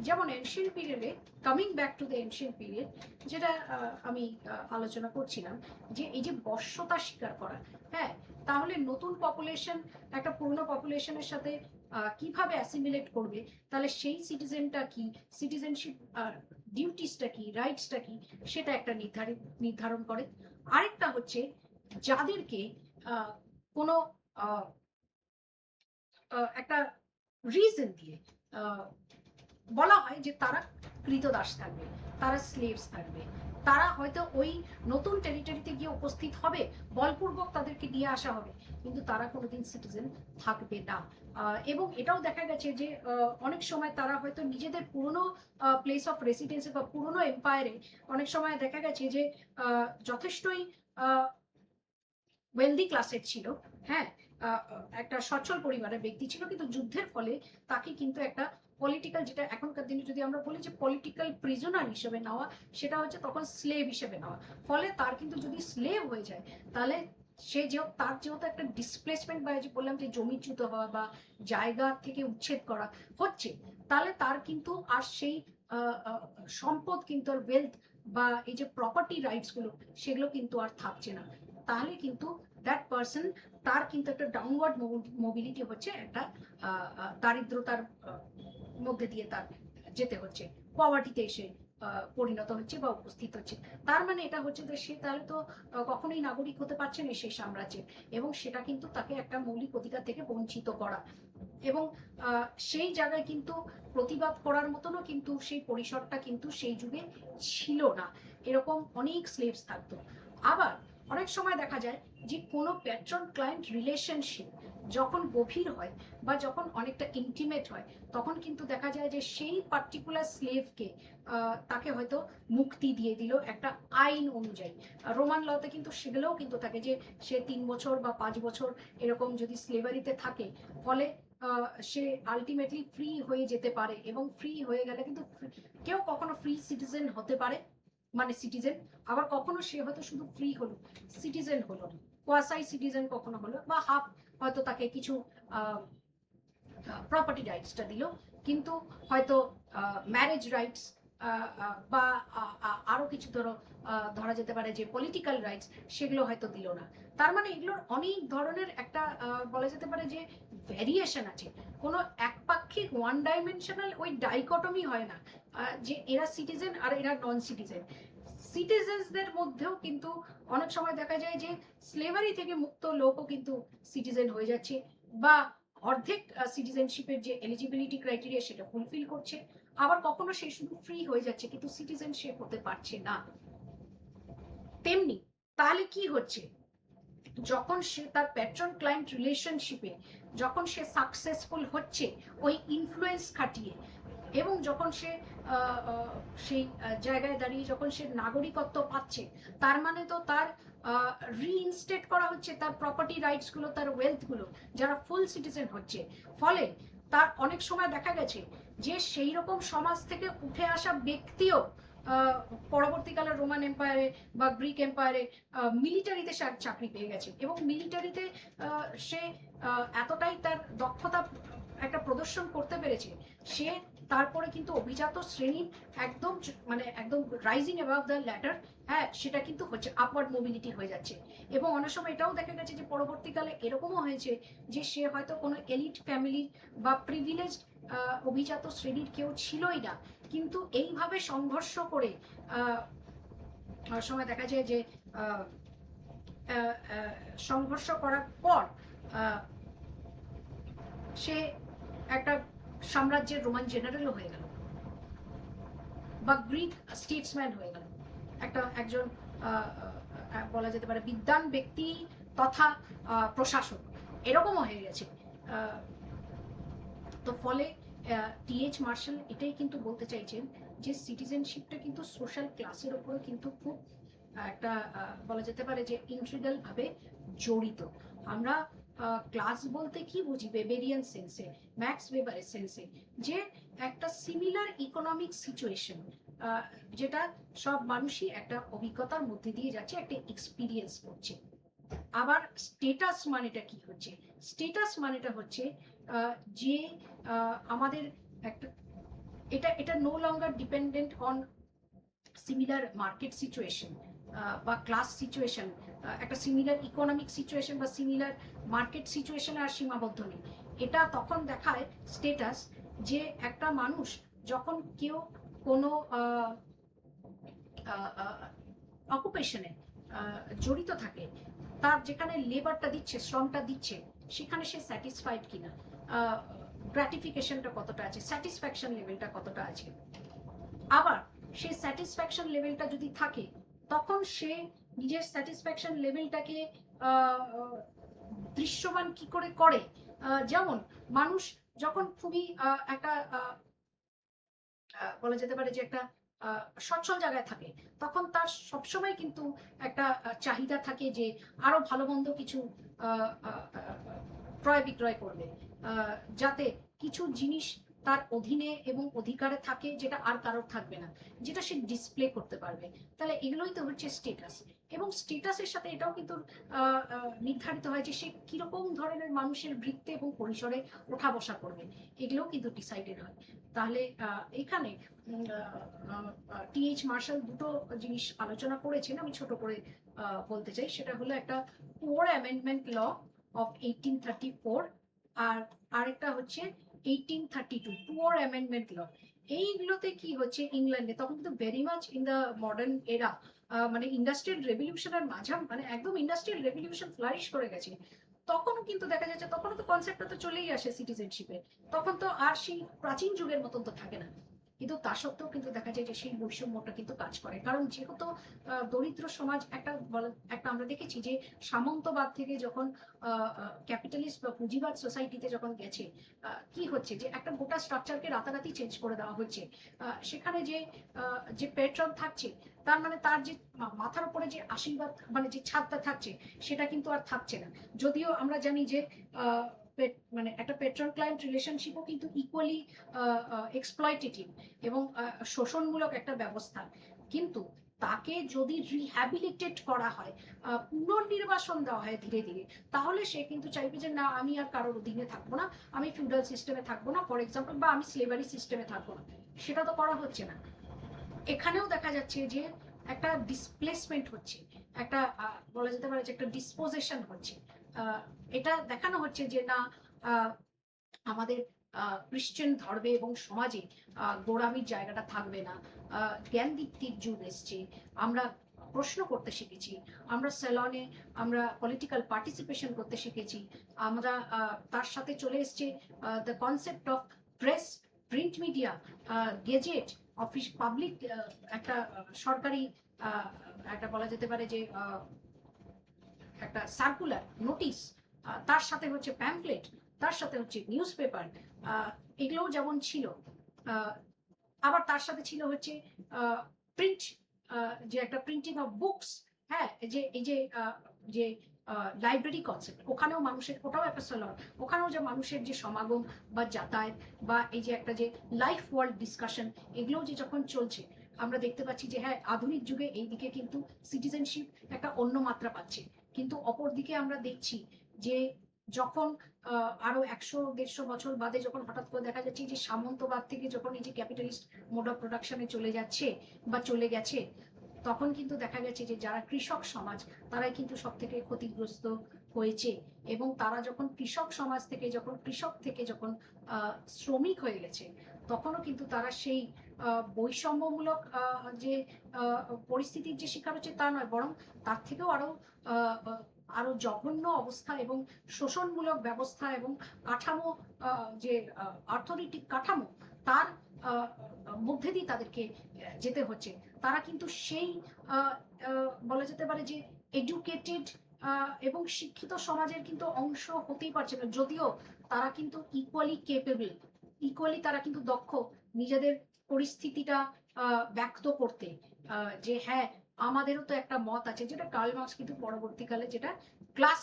যেমন এনশিয়েন্ট পিরিয়ডে, coming back to the ancient period, যেটা আমি আলোচনা করছিলাম, যে এই যে বশ্যতা স্বীকার করা, হ্যাঁ, তাহলে নতুন পপুলেশন একটা পুরনো পপুলেশনের সাথে কিভাবে অ্যাসিমিলেট করবে, তাহলে সেই সিটিজেনটা কি, সিটিজেনশিপ ডিউটিসটা কি, রাইটসটা কি, সেটা একটা নির্ধারণ করে। আরেকটা হচ্ছে যাদেরকে কোনো একটা রিজন দিয়ে বলা হয় যে তারা কৃতদাস থাকবে, তারা স্লেভস থাকবে, তারা হয়তো ওই নতুন টেরিটরিতে গিয়ে উপস্থিত হবে, বলপূর্বক তাদেরকে নিয়ে আসা হবে, কিন্তু তারা কোনোদিন সিটিজেন থাকবে না। এবং এটাও দেখা গেছে যে অনেক সময় তারা হয়তো নিজেদের পুরনো প্লেস অফ রেসিডেন্সি বা পুরনো এম্পায়ারে অনেক সময় দেখা গেছে যে যথেষ্টই ওয়েলদি ক্লাসের ছিল, হ্যাঁ, একটা সচ্ছল পরিবারের ব্যক্তি ছিল, কিন্তু যুদ্ধের ফলে তাকে কিন্তু একটা পলিটিক্যাল, যেটা এখনকার দিনে যদি আমরা বলি যে পলিটিক্যাল প্রিজনার হিসেবে নেওয়া, সেটা হচ্ছে তখন স্লেভ হিসেবে নেওয়া। ফলে তার কিন্তু যদি স্লেভ হয়ে যায়, তাহলে সে তার যেহেতু একটা ডিসপ্লেসমেন্ট, বা যে বললাম যে জমিচ্যুত হওয়া বা জায়গা থেকে উচ্ছেদ করা হচ্ছে, তাহলে তার কিন্তু আর সেই সম্পদ কিন্তু আর ওয়েলথ বা এই যে প্রপার্টি রাইটস গুলো, সেগুলো কিন্তু আর থাকছে না। তাহলে কিন্তু দ্যাট পার্সন, তার কিন্তু একটা ডাউনওয়ার্ড মোবিলিটি হচ্ছে, একটা দারিদ্রতার মধ্যে দিয়ে তার যেতে হচ্ছে, পভার্টিতে এসে পরিণত হচ্ছে বা উপস্থিত হচ্ছে। তার মানে এটা হচ্ছে যে সে তাহলে তো কখনোই নাগরিক হতে পারছে না সেই সাম্রাজ্যে, এবং সেটা কিন্তু তাকে একটা মৌলিক অধিকার থেকে বঞ্চিত করা। এবং সেই জায়গায় কিন্তু প্রতিবাদ করার মতনও কিন্তু সেই পরিসরটা কিন্তু সেই যুগে ছিল না, এরকম অনেক স্লেভস থাকতো। আবার অনেক সময় দেখা যায় যে কোনো প্যাট্রন ক্লায়েন্ট রিলেশনশিপ যখন গভীর হয় বা যখন অনেকটা ইন্টিমেট হয়, তখন কিন্তু দেখা যায় যে সেই পার্টিকুলার স্লেভকে তাকে হয়তো মুক্তি দিয়ে দিল একটা আইন অনুযায়ী। রোমান লতে কিন্তু সেগুলোও কিন্তু থাকে যে সে 3 বছর বা 5 বছর এরকম যদি স্লেভারিতে থাকে, ফলে সে আলটিমেটলি ফ্রি হয়ে যেতে পারে, এবং ফ্রি হয়ে গেলে কিন্তু কেউ কখনো ফ্রি সিটিজেন হতে পারে, মানে সিটিজেন, আবার কখনো সে হয়তো শুধু ফ্রি হলো, সিটিজেন হলো না, কোয়াসাই সিটিজেন কখনো হলো, বা হাফ হয়তো তাকে কিছু প্রপার্টি রাইটসটা দিল, কিন্তু হয়তো ম্যারেজ রাইটস বা আরো কিছু ধরা যেতে পারে যে পলিটিক্যাল রাইটস, সেগুলো হয়তো দিল না। তার মানে এগুলোর অনেক ধরনের একটা বলা যেতে পারে যে ভ্যারিয়েশন আছে, কোনো একপাক্ষিক ওয়ান ডাইমেনশনাল ওই ডাইকটমি হয় না যে এরা সিটিজেন আর এরা নন সিটিজেন। সিটিজেনদের মধ্যেও কিন্তু অনেক সময় দেখা যায় যে স্লেভারি থেকে মুক্ত লোকও কিন্তু সিটিজেন হয়ে যাচ্ছে, বা অর্ধেক সিটিজেনশিপের যে এলিজিবিলিটি ক্রাইটেরিয়া সেটা ফুলফিল করছে, আবার কখনো সে শুধু ফ্রি হয়ে যাচ্ছে কিন্তু সিটিজেনশিপ হতে পারছে না। তেমনি তাহলে কি হচ্ছে, যখন সে তার প্যাট্রন ক্লায়েন্ট রিলেশনশিপে যখন সে সাকসেসফুল হচ্ছে ওই ইনফ্লুয়েন্স খাটিয়ে, এবং যখন সে সেই জায়গায় দাঁড়িয়ে যখন সে নাগরিকত্ব পাচ্ছে, তার মানে তো তার রিইনস্টেট করা হচ্ছে তার প্রপার্টি রাইটস গুলো, তার ওয়েলথ গুলো, যারা ফুল সিটিজেন হচ্ছে। ফলে তার অনেক সময় দেখা গেছে যে সেই রকম সমাজ থেকে উঠে আসা ব্যক্তিও পরবর্তীকালে রোমান এম্পায়ারে বা গ্রিক এম্পায়ারে মিলিটারিতে চাকরি পেয়ে গেছে, এবং মিলিটারিতে সে এতটাই তার দক্ষতা একটা প্রদর্শন করতে পেরেছে, সে তারপরে কিন্তু অভিজাত শ্রেণীর একদম মানে একদম রাইজিং অ্যাবাভ দ্য ল্যাডার, হ্যাঁ, সেটা কিন্তু হচ্ছে আপওয়ার্ড মোবিলিটি হয়ে যাচ্ছে। এবং অনেক সময় এটাও দেখা গেছে যে পরবর্তীকালে এরকমও হয়েছে যে সে হয়তো কোনো এলিট ফ্যামিলি বা প্রিভিলেজ অভিজাত শ্রেণীর কেউ ছিলই না, কিন্তু এইভাবে সংঘর্ষ করে সময় দেখা যায় যে সংঘর্ষ করার পর সে একটা সাম্রাজ্যের রোমান জেনারেলও হয়ে গেল বা গ্রিক স্টেটসম্যান হয়ে গেল, একজন বলা যেতে পারে বিদ্বান ব্যক্তি তথা প্রশাসক, এরকমও হয়ে গেছে। তো ফলে টি.এইচ. মার্শাল এটাই কিন্তু বলতে চাইছেন যে সিটিজেনশিপটা কিন্তু সোশ্যাল ক্লাসের উপরে কিন্তু খুব একটা বলা যেতে পারে যে ইন্ট্রিগাল ভাবে জড়িত। আমরা ক্লাস বলতে কি বুঝি ওয়েবেরিয়ান সেন্সে, ম্যাক্স ওয়েবারের সেন্সে, যে একটা সিমিলার ইকোনমিক সিচুয়েশন যেটা সব মানুষই একটা অভিজ্ঞতার মধ্যে দিয়ে যাচ্ছে, একটা এক্সপিরিয়েন্স করছে। আবার স্টেটাস মানেটা কি হচ্ছে? স্টেটাস মানেটা হচ্ছে যে আমাদের একটা এটা no longer dependent on similar market situation বা ক্লাস সিচুয়েশন, একটা সিমিলার ইকোনমিক সিচুয়েশন বা সিমিলার মার্কেট সিচুয়েশন আর সীমাবদ্ধ নেই। এটা তখন দেখায় স্টেটাস যে একটা মানুষ যখন কেউ কোনো অকুপেশনে জড়িত থাকে, তার যেখানে লেবারটা দিচ্ছে, শ্রমটা দিচ্ছে, সেখানে সে স্যাটিসফাইড কিনা, গ্র্যাটিফিকেশনটা কতটা আছে, স্যাটিসফ্যাকশন লেভেলটা কতটা আছে। আবার সেই স্যাটিসফ্যাকশন লেভেলটা যদি থাকে, তখন সে নিজের স্যাটিসফ্যাকশন লেভেলটাকে দৃশ্যমান কি করে করে। যেমন মানুষ যখন খুবই একটা বলা যেতে পারে যে একটা সচ্ছল জায়গায় থাকে, তখন তার সবসময় কিন্তু একটা চাহিদা থাকে যে আরো ভালো মন্দ কিছু ক্রয় বিক্রয় করবে, যাতে কিছু জিনিস তার অধীনে এবং অধিকারে থাকে যেটা আর কারোর থাকবে না, যেটা সে ডিসপ্লে করতে পারবে। তাহলে এগুলোই তো হচ্ছে স্টেটাস। এবং স্টেটাসের সাথে এটাও কিন্তু নির্ধারিত হয় যে সে কিরকম ধরনের মানুষের বৃত্তে এবং পরিসরে ওঠা বসা করবে, এগুলোও কিন্তু ডিসাইডেড হয়। তাহলে এখানে টি.এইচ. মার্শাল দুটো জিনিস আলোচনা করেছেন, আমি ছোট করে বলতে চাই। সেটা হলো একটা পোর অ্যামেন্ডমেন্ট ল অফ 1834, আর আরেকটা হচ্ছে 1832 পুয়ার অ্যামেন্ডমেন্ট ল। এইগুলোতে কি হচ্ছে, ইংল্যান্ডে তখন কিন্তু very much in the modern এরা, মানে ইন্ডাস্ট্রিয়াল রেভলিউশনের মাঝাম, মানে একদম ইন্ডাস্ট্রিয়াল রেভলিউশন ফ্লারিশ করে গেছে। তখনও কিন্তু দেখা যাচ্ছে, তখনও তো কনসেপ্টটা তো চলেই আসে সিটিজেনশিপে, তখন তো আর সেই প্রাচীন যুগের মতন তো থাকে না। কিন্তু তা সত্ত্বেও কিন্তু দেখা যায় যে সেই বৈষম্যটা কিন্তু কাজ করে, কারণ যেহেতু দরিদ্র সমাজ একটা আমরা দেখেছি যে সামন্তবাদ থেকে যখন ক্যাপিটালিস্ট বা পুঁজিবাদ সোসাইটিতে যখন গেছে, কি হচ্ছে যে একটা গোটা স্ট্রাকচারকে রাতারাতি চেঞ্জ করে দেওয়া হচ্ছে। সেখানে যে পেট্রন থাকছে, তার মানে তার যে মাথার উপরে যে আশীর্বাদ, মানে যে ছাদটা থাকছে, সেটা কিন্তু আর থাকছে না। যদিও আমরা জানি যে মানে একটা পেট্রন ক্লায়েন্ট রিলেশনশিপও কিন্তু ইকুয়ালি এক্সপ্লয়টেটিভ এবং শোষণমূলক একটা ব্যবস্থা। কিন্তু তাকে যদি রিহ্যাবিলিটেট করা হয়, পুনর্নির্বাসন দেওয়া হয় ধীরে ধীরে, তাহলে সে কিন্তু চাইবে যে না, আমি আর কারোর অধীনে থাকবো না, আমি ফিউডাল সিস্টেমে থাকবো না, ফর এক্সাম্পল, বা আমি স্লেভারি সিস্টেমে থাকবো না। সেটা তো করা হচ্ছে না। এখানেও দেখা যাচ্ছে যে একটা ডিসপ্লেসমেন্ট হচ্ছে, একটা বলা যেতে পারে যে একটা ডিসপোজিশন হচ্ছে। এটা দেখানো হচ্ছে যে না, আমাদের ক্রিশ্চিয়ান ধর্মে এবং সমাজে গোড়ামির জায়গাটা থাকবে না। জ্ঞান দীপ্তির যুগ এসছে, আমরা প্রশ্ন করতে শিখেছি, আমরা স্যালনে আমরা পলিটিক্যাল পার্টিসিপেশন করতে শিখেছি, আমরা তার সাথে চলে এসছে the concept of press, print media, gazette, office, public, একটা সরকারি একটা বলা যেতে পারে যে একটা সার্কুলার নোটিশ, তার সাথে হচ্ছে প্যাম্পলেট, তার সাথে হচ্ছে নিউজ পেপার, এগুলোও যেমন ছিল। আবার তার সাথে ছিল হচ্ছে প্রিন্ট, যে একটা প্রিন্টিং অফ বুকস, হ্যাঁ, যে লাইব্রেরি কনসেপ্ট, ওখানেও মানুষের, ওটাও একটা সলন, ওখানেও যে মানুষের যে সমাগম বা যাতায়াত বা এই যে একটা যে লাইফ ওয়ার্ল্ড ডিসকাশন, এগুলোও যে যখন চলছে, আমরা দেখতে পাচ্ছি যে হ্যাঁ, আধুনিক যুগে এই দিকে কিন্তু সিটিজেনশিপ একটা অন্য মাত্রা পাচ্ছে। কিন্তু অপরদিকে আমরা দেখছি যে যখন আরো 100-150 বছর বাদে যখন হঠাৎ করে দেখা যাচ্ছে যে সামন্তবাদ থেকে যখন এই যে ক্যাপিটালিস্ট মোড অফ প্রোডাকশনে চলে যাচ্ছে বা চলে গেছে, তখন কিন্তু দেখা গেছে যে যারা কৃষক সমাজ তারাই কিন্তু সব থেকে ক্ষতিগ্রস্ত হয়েছে। এবং তারা যখন কৃষক সমাজ থেকে যখন শ্রমিক হয়ে গেছে, তখনও কিন্তু তারা সেই বৈষম্যমূলক যে পরিস্থিতির যে শিকার হচ্ছে তা নয়, বরং তার থেকেও আরো জঘন্য অবস্থা এবং শোষণমূলক ব্যবস্থা এবং কাঠামো, যে অর্থনৈতিক কাঠামো, তার মধ্যে দিয়ে তাদেরকে যেতে হচ্ছে। তারা কিন্তু সেই বলা যেতে পারে যে এডুকেটেড এবং শিক্ষিত সমাজের কিন্তু অংশ হতেই পারছে না, যদিও তারা কিন্তু ইকুয়ালি কেপেবল, ইকুয়ালি তারা কিন্তু দক্ষ নিজেদের পরিস্থিতিটা ব্যক্ত করতে, যে হ্যাঁ আমাদেরও তো একটা মত আছে, যেটা কার্ল মার্কস কিন্তু পরবর্তীকালে যেটা ক্লাস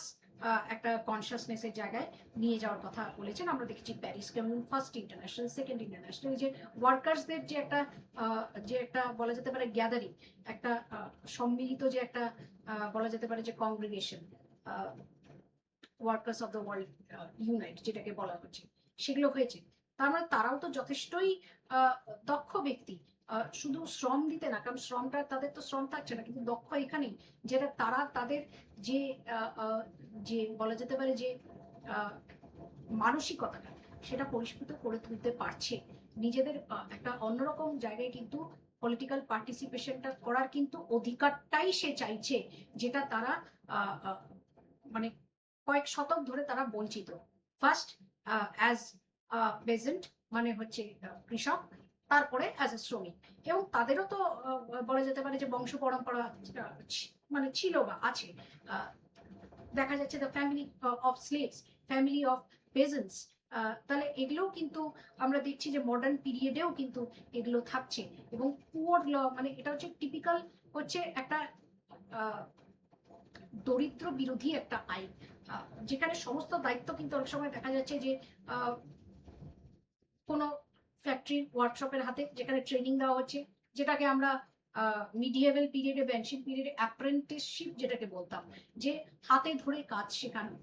একটা কনসিয়াসনেসের জায়গায় নিয়ে যাওয়ার কথা বলেছেন। আমরা দেখেছি Paris commune, first international, second international, যে ওয়ার্কার্সদের যে একটা বলা যেতে পারে গ্যাদারিং, একটা সম্মিলিত যে একটা বলা যেতে পারে যে congregation, workers of the world unite যেটাকে বলা হচ্ছে, সেগুলো হয়েছে। তার মানে তারাও তো যথেষ্টই দক্ষ ব্যক্তি, শুধু শ্রম দিতে না, কারণ শ্রমটা তাদের তো শ্রম থাকছে না, কিন্তু দক্ষ এখানেই যেটা তারা তাদের যে যে বলা যেতে পারে যে মানসিকতাটা, সেটা পরিস্ফুট করে তুলতে পারছে। নিজেদের একটা অন্যরকম জায়গায় কিন্তু পলিটিক্যাল পার্টিসিপেশনটা করার কিন্তু অধিকারটাই সে চাইছে, যেটা তারা মানে কয়েক শতক ধরে তারা বঞ্চিত। ফার্স্ট অ্যাজ পেজেন্ট, মানে হচ্ছে কৃষক, তারপরে অ্যাজ এ শ্রমিক। এবং তাদেরও তো বলা যেতে পারে যে বংশ পরম্পরা মানে ছিল বা আছে। দেখা যাচ্ছে the family of slaves, family of peasants, তাহলে এগুলোও কিন্তু আমরা দেখছি যে মডার্ন পিরিয়ডেও কিন্তু এগুলো থাকছে। এবং পুয়ার ল, মানে এটা হচ্ছে টিপিক্যাল, হচ্ছে একটা দরিদ্র বিরোধী একটা আইন, যেখানে সমস্ত দায়িত্ব কিন্তু অনেক সময় দেখা যাচ্ছে যে কোনো ফ্যাক্টরি ওয়ার্কশপের হাতে, যেখানে ট্রেনিং দেওয়া হচ্ছে, যেটাকে আমরা মিডিয়েভেল পিরিয়ডে বা এনশিয়েন্ট পিরিয়ডে অ্যাপ্রেন্টিসশিপ যেটাকে বলতাম, যে হাতে ধরে কাজ শেখানো,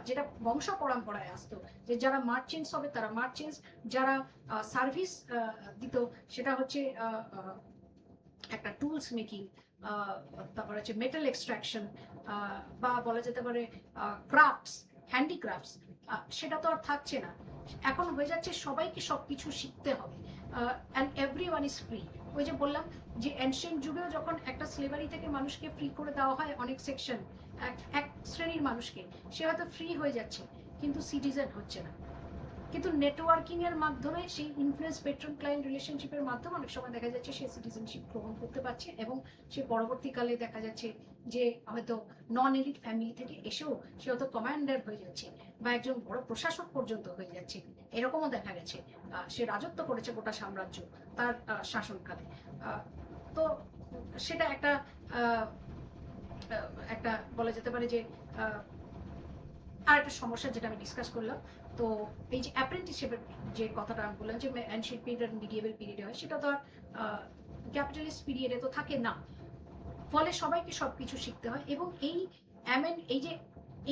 যেটা বংশ পরম্পরায় আসতো, যে যারা মার্চেন্টস হবে তারা মার্চেন্টস, যারা সার্ভিস দিত সেটা হচ্ছে একটা টুলস মেকিং, তারপর হচ্ছে মেটাল এক্সট্রাকশন, বা বলা যেতে পারে ক্রাফটস, হ্যান্ডিক্রাফটস, সেটা তো আর থাকছে না। এখন হয়ে যাচ্ছে সবাইকে সবকিছু শিখতে হবে, অ্যান্ড এভরিওয়ান ইজ ফ্রি। ওই যে বললাম যে এনশিয়েন্ট যুগেও যখন একটা স্লেভারি থেকে মানুষকে ফ্রি করে দেওয়া হয়, অনেক সেকশন, এক শ্রেণীর মানুষকে, সে হয়তো ফ্রি হয়ে যাচ্ছে কিন্তু সিটিজেন হচ্ছে না। কিন্তু নেটওয়ার্কিং এর মাধ্যমে সেই ইনফ্লুয়েন্স পেট্রন ক্লায়েন্ট রিলেশনশিপের মাধ্যমে অনেক সময় দেখা যাচ্ছে সে সিটিজেনশিপ গ্রহণ করতে পারছে, এবং সে পরবর্তীকালে দেখা যাচ্ছে যে হয়তো নন এলিট ফ্যামিলি থেকে এসেও সে হয়তো কমান্ডার হয়ে যাচ্ছে বা একজন বড় প্রশাসক পর্যন্ত হয়ে যাচ্ছে। এরকমও দেখা গেছে সে রাজত্ব করেছে গোটা সাম্রাজ্য তার শাসনকালে। তো সেটা একটা একটা বলা যেতে পারে যে আর একটা সমস্যা যেটা আমি ডিসকাস করলাম। তো এই যে অ্যাপ্রেন্টিসশিপের যে কথাটা আমি বললাম যে অ্যানশিয়েন্ট পিরিয়ড আর মিডিয়েভেল পিরিয়ডে হয়, সেটা তো আর ক্যাপিটালিস্ট পিরিয়ডে তো থাকে না। ফলে সবাইকে সবকিছু শিখতে হয়। এবং এই যে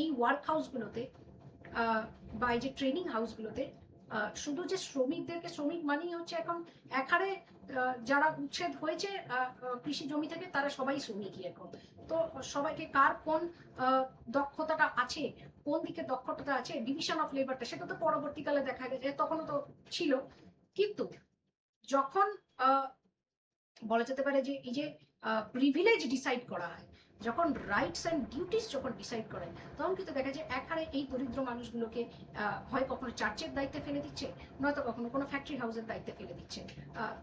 এই ওয়ার্ক হাউসগুলোতে বা এই যে ট্রেনিং হাউসগুলোতে শুধু যে শ্রমিকদেরকে, শ্রমিক মানেই হচ্ছে এখন একারে যারা উচ্ছেদ হয়েছে কৃষি জমি থেকে, তারা সবাই শ্রমিকই এখন। তো সবাইকে কার কোন দক্ষতাটা আছে, কোন দিকে দক্ষতাটা আছে, ডিভিশন অফ লেবারটা, সেটা তো পরবর্তীকালে দেখা গেছে, তখনও তো ছিল। কিন্তু যখন বলা যেতে পারে যে এই যে প্রিভিলেজ ডিসাইড করা হয়, যখন রাইটস অ্যান্ড ডিউটিস যখন ডিসাইড করে, তখন কিন্তু দেখা যায় এখানে এই দরিদ্র মানুষগুলোকে হয় কখনো চার্চের দায়িত্বে ফেলে দিচ্ছে, নয়তো কখনো কোনো ফ্যাক্টরি হাউসের দায়িত্বে ফেলে দিচ্ছে,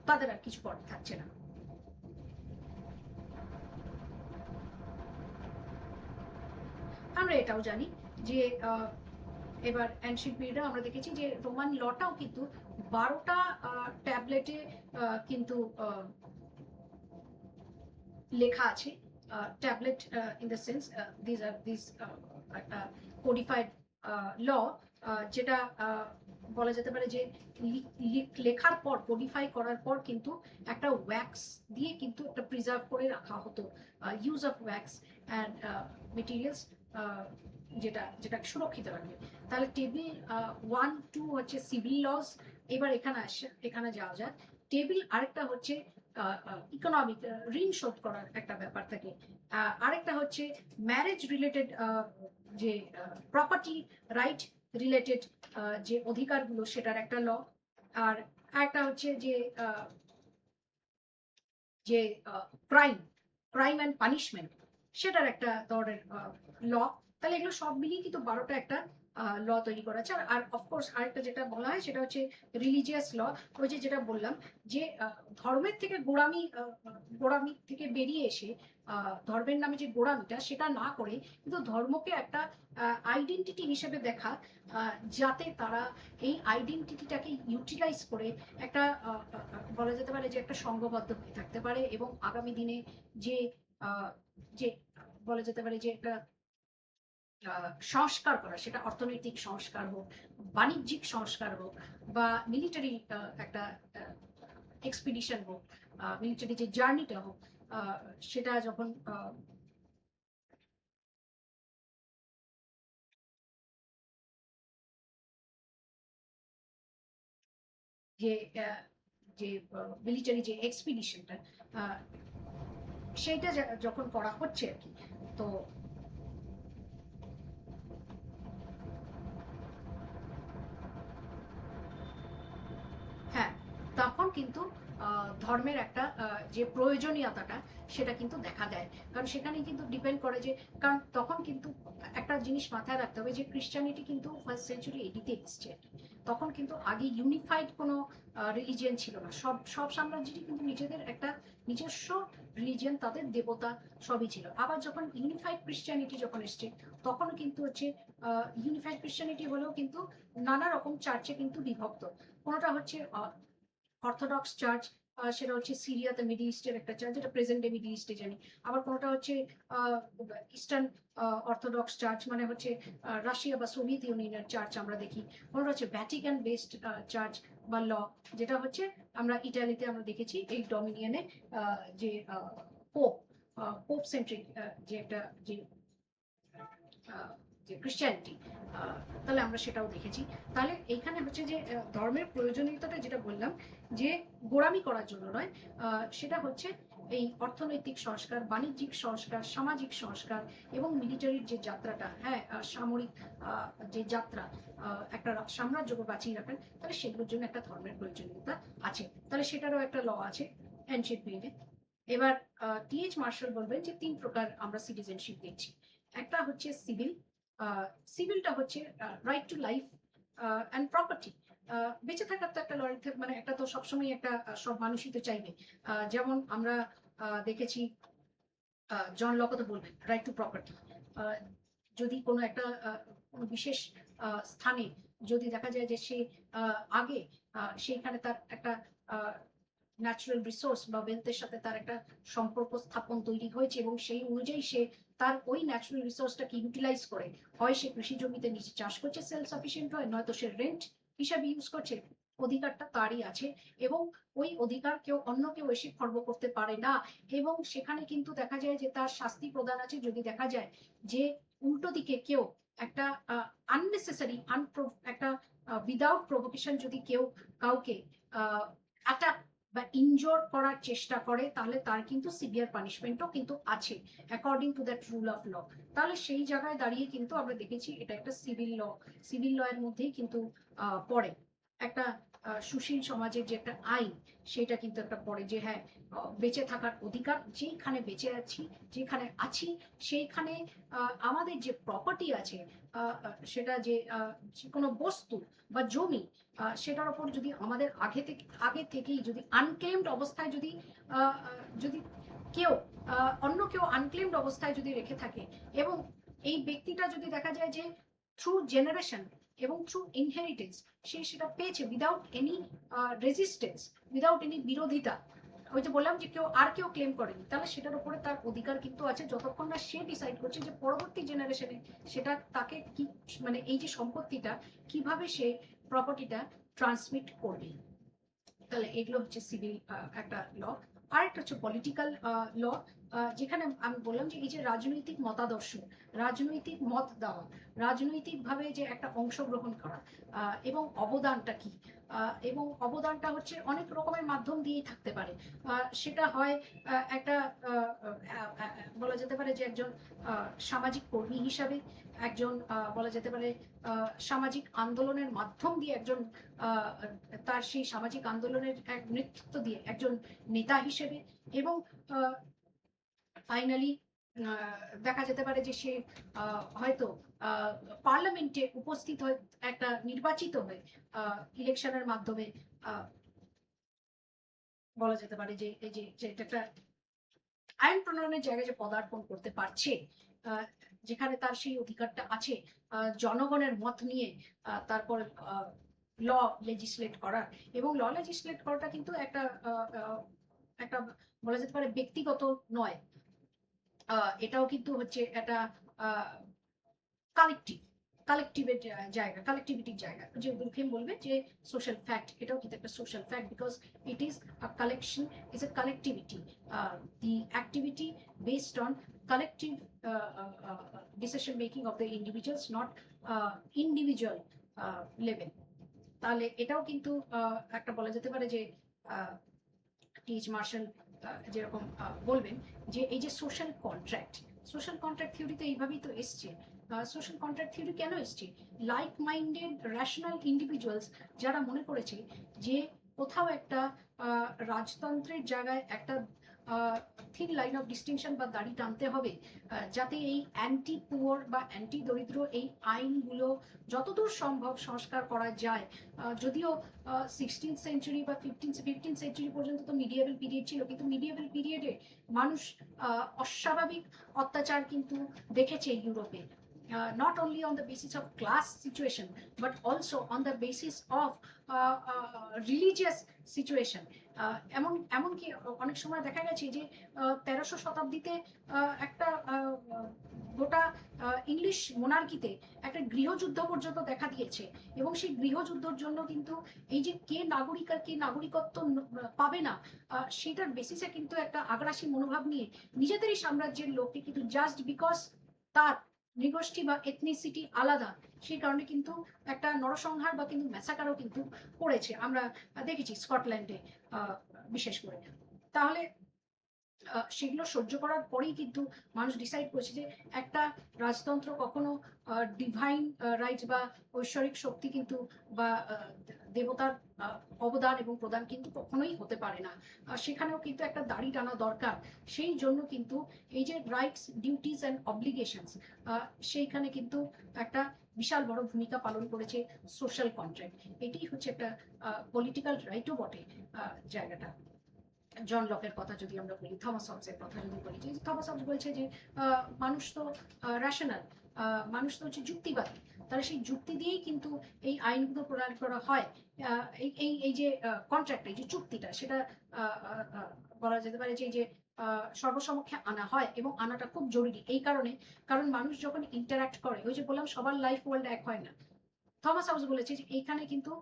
তাদের আর কিছু করার থাকছে না। আমরা এটাও জানি যে এবার অ্যানশিয়েন্ট পিরিয়ডে আমরা দেখেছি যে রোমান লটাও কিন্তু 12টা ট্যাবলেটে কিন্তু লেখা আছে। Tablet in the sense this একটা কোডিফাইড ল, যেটা বলা যেতে পারে যে লেখার পর, কোডিফাই করার পর কিন্তু একটা ওয়্যাক্স দিয়ে কিন্তু একটা প্রিজার্ভ করে রাখা হতো, use of wax and materials যেটা যেটা সুরক্ষিত রাখবে। তাহলে টেবিল 1-2 হচ্ছে সিভিল লস। এবার এখানে যাওয়া যায়। টেবিল আরেকটা হচ্ছে ইকোনমিক, ঋণ শোধ করার একটা ব্যাপার থাকে। আরেকটা হচ্ছে ম্যারেজ রিলেটেড, যে প্রপার্টি রাইট রিলেটেড যে অধিকারগুলো, সেটার একটা ল। আর একটা হচ্ছে যে যে ক্রাইম ক্রাইম অ্যান্ড পানিশমেন্ট, সেটার একটা ধরনের ল। তাহলে এগুলো সব মিলিয়ে কিন্তু 12টা একটা ল তৈরি করা আছে। আর অফকোর্স আরেকটা যেটা বলা হয় সেটা হচ্ছে রিলিজিয়াস ল। ওই যে যেটা বললাম যে ধর্মের থেকে গোড়ামি থেকে বেরিয়ে এসে ধর্মের নামে যে গোড়ামিটা, সেটা না করে কিন্তু ধর্মকে একটা আইডেন্টিটি হিসেবে দেখা, যাতে তারা এই আইডেন্টিটিটাকে ইউটিলাইজ করে একটা বলা যেতে পারে যে একটা সংঘবদ্ধ হয়ে থাকতে পারে, এবং আগামী দিনে যে যে বলা যেতে পারে যে একটা সংস্কার করা, সেটা অর্থনৈতিক সংস্কার হোক, বাণিজ্যিক সংস্কার হোক, বা মিলিটারি একটা এক্সপিডিশন হোক, মিলিটারি যে জার্নিটা হোক, সেটা যখন যে যে মিলিটারি যে এক্সপিডিশনটা, সেইটা যখন করা হচ্ছে আর কি। তো হ্যাঁ, তখন কিন্তু ধর্মের একটা যে প্রয়োজনীয়তাটা, সেটা কিন্তু দেখা দেয়। কারণ সেখানে কিন্তু ডিপেন্ড করে যে, কারণ তখন কিন্তু একটা জিনিস মাথায় রাখতে হবে যে ক্রিশ্চিয়ানিটি কিন্তু ফার্স্ট সেঞ্চুরি এডিতে এসছে। তখন কিন্তু আগে ইউনিফাইড কোনো রিলিজিয়ান ছিল না। সব সব সাম্রাজ্যেরই কিন্তু নিজেদের একটা নিজস্ব রিলিজিয়ান, তাদের দেবতা সবই ছিল। আবার যখন ইউনিফাইড ক্রিশ্চিয়ানিটি যখন এসছে, তখনও কিন্তু হচ্ছে ইউনিফাইড ক্রিশ্চিয়ানিটি হলেও কিন্তু নানা রকম চার্চে কিন্তু বিভক্ত। কোনোটা হচ্ছে অর্থোডক্স চার্চ, সেটা হচ্ছে সিরিয়াতে মিডল ইস্টের একটা চার্চ, যেটা প্রেজেন্ট ডে মিডল ইস্টে জানি। আবার কোনোটা হচ্ছে ইস্টার্ন অর্থোডক্স চার্চ, মানে হচ্ছে রাশিয়া বা সোভিয়েত ইউনিয়নের চার্চ আমরা দেখি। কোনোটা হচ্ছে ভ্যাটিকান বেসড চার্চ বা ল, যেটা হচ্ছে আমরা ইটালিতে আমরা দেখেছি এই ডমিনিয়নে যে পোপ পোপ সেন্ট্রিক যে একটা যে যে ক্রিশ্চিয়ানিটি, তাহলে আমরা সেটাও দেখেছি। তাহলে এইখানে হচ্ছে যে ধর্মের প্রয়োজনীয়তাটা যেটা বললাম, যে গোড়ামি করার জন্য নয়, সেটা হচ্ছে এই অর্থনৈতিক সংস্কার, বাণিজ্যিক সংস্কার, সামাজিক সংস্কার, এবং মিলিটারির যে যাত্রাটা, হ্যাঁ, সামরিক যে যাত্রা, একটা সাম্রাজ্যকে বাঁচিয়ে রাখেন, তাহলে সেগুলোর জন্য একটা ধর্মের প্রয়োজনীয়তা আছে। তাহলে সেটারও একটা ল আছে অ্যানশিয়েন্ট পিরিয়ডে। এবার টি.এইচ মার্শাল বলবেন যে 3 প্রকার আমরা সিটিজেনশিপ দেখছি। একটা হচ্ছে সিভিল। সিভিলটা হচ্ছে right to life and property. বেঁচে থাকার তো একটা লড়াই, মানে একটা তো সবসময় একটা সব মানুষই তো চাইবে। যেমন আমরা দেখেছি জন লকও তো বলবেন রাইট টু প্রপার্টি। যদি কোনো একটা কোনো বিশেষ স্থানে যদি দেখা যায় যে সে আগে সেইখানে তার একটা ন্যাচারাল রিসোর্স বা ওয়েলথের সাথে তার একটা সম্পর্ক স্থাপন তৈরি হয়েছে, এবং সেই অনুযায়ী সে তার ওই ন্যাচারাল রিসোর্সটাকে ইউটিলাইজ করে, হয় সে কৃষি জমিতে নিজে চাষ করছে, সেলফ সাফিসিয়েন্ট হয়, নয়তো সে রেন্ট হিসাবে ইউজ করছে, অধিকারটা তারই আছে। এবং ওই অধিকার অন্য কেউ এসে খর্ব করতে পারে না। এবং সেখানে কিন্তু দেখা যায় যে তার শাস্তি প্রদান আছে, যদি দেখা যায় যে উল্টো দিকে কেউ একটা আননেসেসারি একটা উইদাউট প্রভোকেশন যদি কেউ কাউকে অ্যাটাক বা ইনজোর করার চেষ্টা করে, তাহলে তার কিন্তু সিভিয়ার পানিশমেন্টও কিন্তু আছে according to that rule of law. তাহলে সেই জায়গায় দাঁড়িয়ে কিন্তু আমরা দেখেছি এটা একটা সিভিল ল এর মধ্যেই কিন্তু পড়ে। একটা সুশীল সমাজের যে একটা আইন, সেটা কিন্তু একটা পড়ে যে হ্যাঁ, বেঁচে থাকার অধিকার, যেখানে বেঁচে আছি, যেখানে আছি, সেইখানে আমাদের যে প্রপার্টি আছে, সেটা যে কোনো বস্তু বা জমি, সেটার উপর যদি আমাদের আগে থেকেই যদি আনক্লেমড অবস্থায় যদি কেউ অন্য কেউ আনক্লেমড অবস্থায় যদি রেখে থাকে, এবং এই ব্যক্তিটা যদি দেখা যায় যে থ্রু জেনারেশন এবং থ্রু ইনহেরিটেন্স সে সেটা পেয়েছে without any resistance, without any বিরোধিতা, ওই যে বললাম যে কেউ ক্লেম করেনি, তাহলে সেটার উপরে তার অধিকার কিন্তু আছে, যতক্ষণ না সে ডিসাইড করছে যে পরবর্তী জেনারেশনে সেটা তাকে কি, মানে এই যে সম্পত্তিটা কিভাবে সে প্রপার্টিটা ট্রান্সমিট করবে। তাহলে এগুলো হচ্ছে সিভিল একটা ল। আরেকটা হচ্ছে পলিটিক্যাল ল। যেখানে আমি বললাম যে এই যে রাজনৈতিক মতাদর্শ, রাজনৈতিক মত দেওয়া, রাজনৈতিকভাবে যে একটা অংশগ্রহণ করা, এবং অবদানটা কি, এবং অবদানটা হচ্ছে অনেক রকমের মাধ্যম দিয়েই থাকতে পারে। সেটা হয় একটা বলা যেতে পারে যে একজন সামাজিক কর্মী হিসাবে, একজন বলা যেতে পারে সামাজিক আন্দোলনের মাধ্যম দিয়ে একজন তার সেই সামাজিক আন্দোলনের এক নেতৃত্ব দিয়ে একজন নেতা হিসেবে, এবং ফাইনালি দেখা যেতে পারে যে সে হয়তো পার্লামেন্টে উপস্থিত হয়ে একটা নির্বাচিত হয়ে ইলেকশনের মাধ্যমে বলা যেতে পারে যে এই যে একটা আইন প্রণয়নের জায়গায় যে পদার্পণ করতে পারছে, যেখানে তার সেই অধিকারটা আছে জনগণের মত নিয়ে তারপর ল লেজিসলেট করার। এবং ল লেজিসলেট করাটা কিন্তু একটা একটা বলা যেতে পারে ব্যক্তিগত নয়, এটাও কিন্তু হচ্ছে একটা কালেকটিভ, কালেকটিভের জায়গা, কালেকটিভিটির জায়গা। যে দুর্গেম বলবে যে সোশ্যাল ফ্যাক্ট, এটাও কিন্তু একটা social fact, because it is a collection, is a collectivity, the activity based on collective decision making of the individuals, not individual level। তাহলে এটাও কিন্তু একটা বলা যেতে পারে যে টিচ মার্শাল যেরকম বলবেন যে এই যে সোশ্যাল কন্ট্রাক্ট, সোশ্যাল কন্ট্রাক্ট থিওরিতে এইভাবেই তো এসছে। সোশ্যাল কন্ট্রাক্ট থিওরি কেন এসছে? লাইক মাইন্ডেড র্যাশনাল ইন্ডিভিজুয়ালস যারা মনে করেছে যে কোথাও একটা রাজতন্ত্রের জায়গায় একটা থিন লাইন অফ ডিস্টিংশন বা দাড়ি টানতে হবে, যাতে এই অ্যান্টি পুয়ার বা অ্যান্টি দরিদ্র এই আইনগুলো যতদূর সম্ভব সংস্কার করা যায়। যদিও 16th সেঞ্চুরি বা 15th সেঞ্চুরি পর্যন্ত তো মিডিয়েভাল পিরিয়ড ছিল, কিন্তু মিডিয়েভাল পিরিয়ডে মানুষ অস্বাভাবিক অত্যাচার কিন্তু দেখেছে ইউরোপে, not only on the basis of class situation but also on the basis of religious situation। এমনকি অনেক সময় দেখা গেছে যে 1300 শতাব্দীতে একটা গোটা ইংলিশ মোনার্কিতে একটা গৃহযুদ্ধ পর্যন্ত দেখা দিয়েছে, এবং সেই গৃহযুদ্ধের জন্য কিন্তু এই যে কে নাগরিক আর কে নাগরিকত্ব পাবে না, সেটার বেসিসে কিন্তু একটা আগ্রাসী মনোভাব নিয়ে নিজেদেরই সাম্রাজ্যের লোককে কিন্তু জাস্ট বিকজ তার নৃগোষ্ঠী বা এথনিসিটি আলাদা, সেই কারণে কিন্তু একটা নরসংহার বা কিন্তু ম্যাসাকারও কিন্তু করেছে, আমরা দেখেছি স্কটল্যান্ডে বিশেষ করে। তাহলে সেগুলো সহ্য করার পরেই কিন্তু মানুষ ডিসাইড করেছে যে একটা রাজতন্ত্র কখনো ডিভাইন রাইট বা ঐশ্বরিক শক্তি কিন্তু বা দেবতার অবদান এবং প্রদান কিন্তু কখনোই হতে পারে না। সেখানেও কিন্তু একটা দাড়ি টানা দরকার। সেই জন্য কিন্তু এই যে রাইটস, ডিউটিস অ্যান্ড অব্লিগেশনস, সেইখানে কিন্তু একটা বিশাল বড় ভূমিকা পালন করেছে সোশ্যাল কন্ট্রাক্ট। এটাই হচ্ছে একটা পলিটিক্যাল রাইটও বটে জায়গাটা। জন লকের কথা যদি আমরা বলি, থমাস হবসের কথা যদি বলি, যে থমাস হবস বলছে যে মানুষ তো রেশনাল, মানুষ তো হচ্ছে যুক্তিবাদী, তাহলে সেই যুক্তি দিয়েই কিন্তু এই আইনগুলো প্রণয়ন করা হয়। এই যে কন্ট্রাক্ট, এই যে চুক্তিটা, সেটা বলা যেতে পারে যে এই যে সর্বসমক্ষে আনা হয়, এবং আনাটা খুব জরুরি এই কারণে, কারণ মানুষ যখন ইন্টারাক্ট করে, ওই যে বললাম সবার লাইফ ওয়ার্ল্ড এক হয় না। থমাস হাউস বলেছে যে এইখানে কিন্তু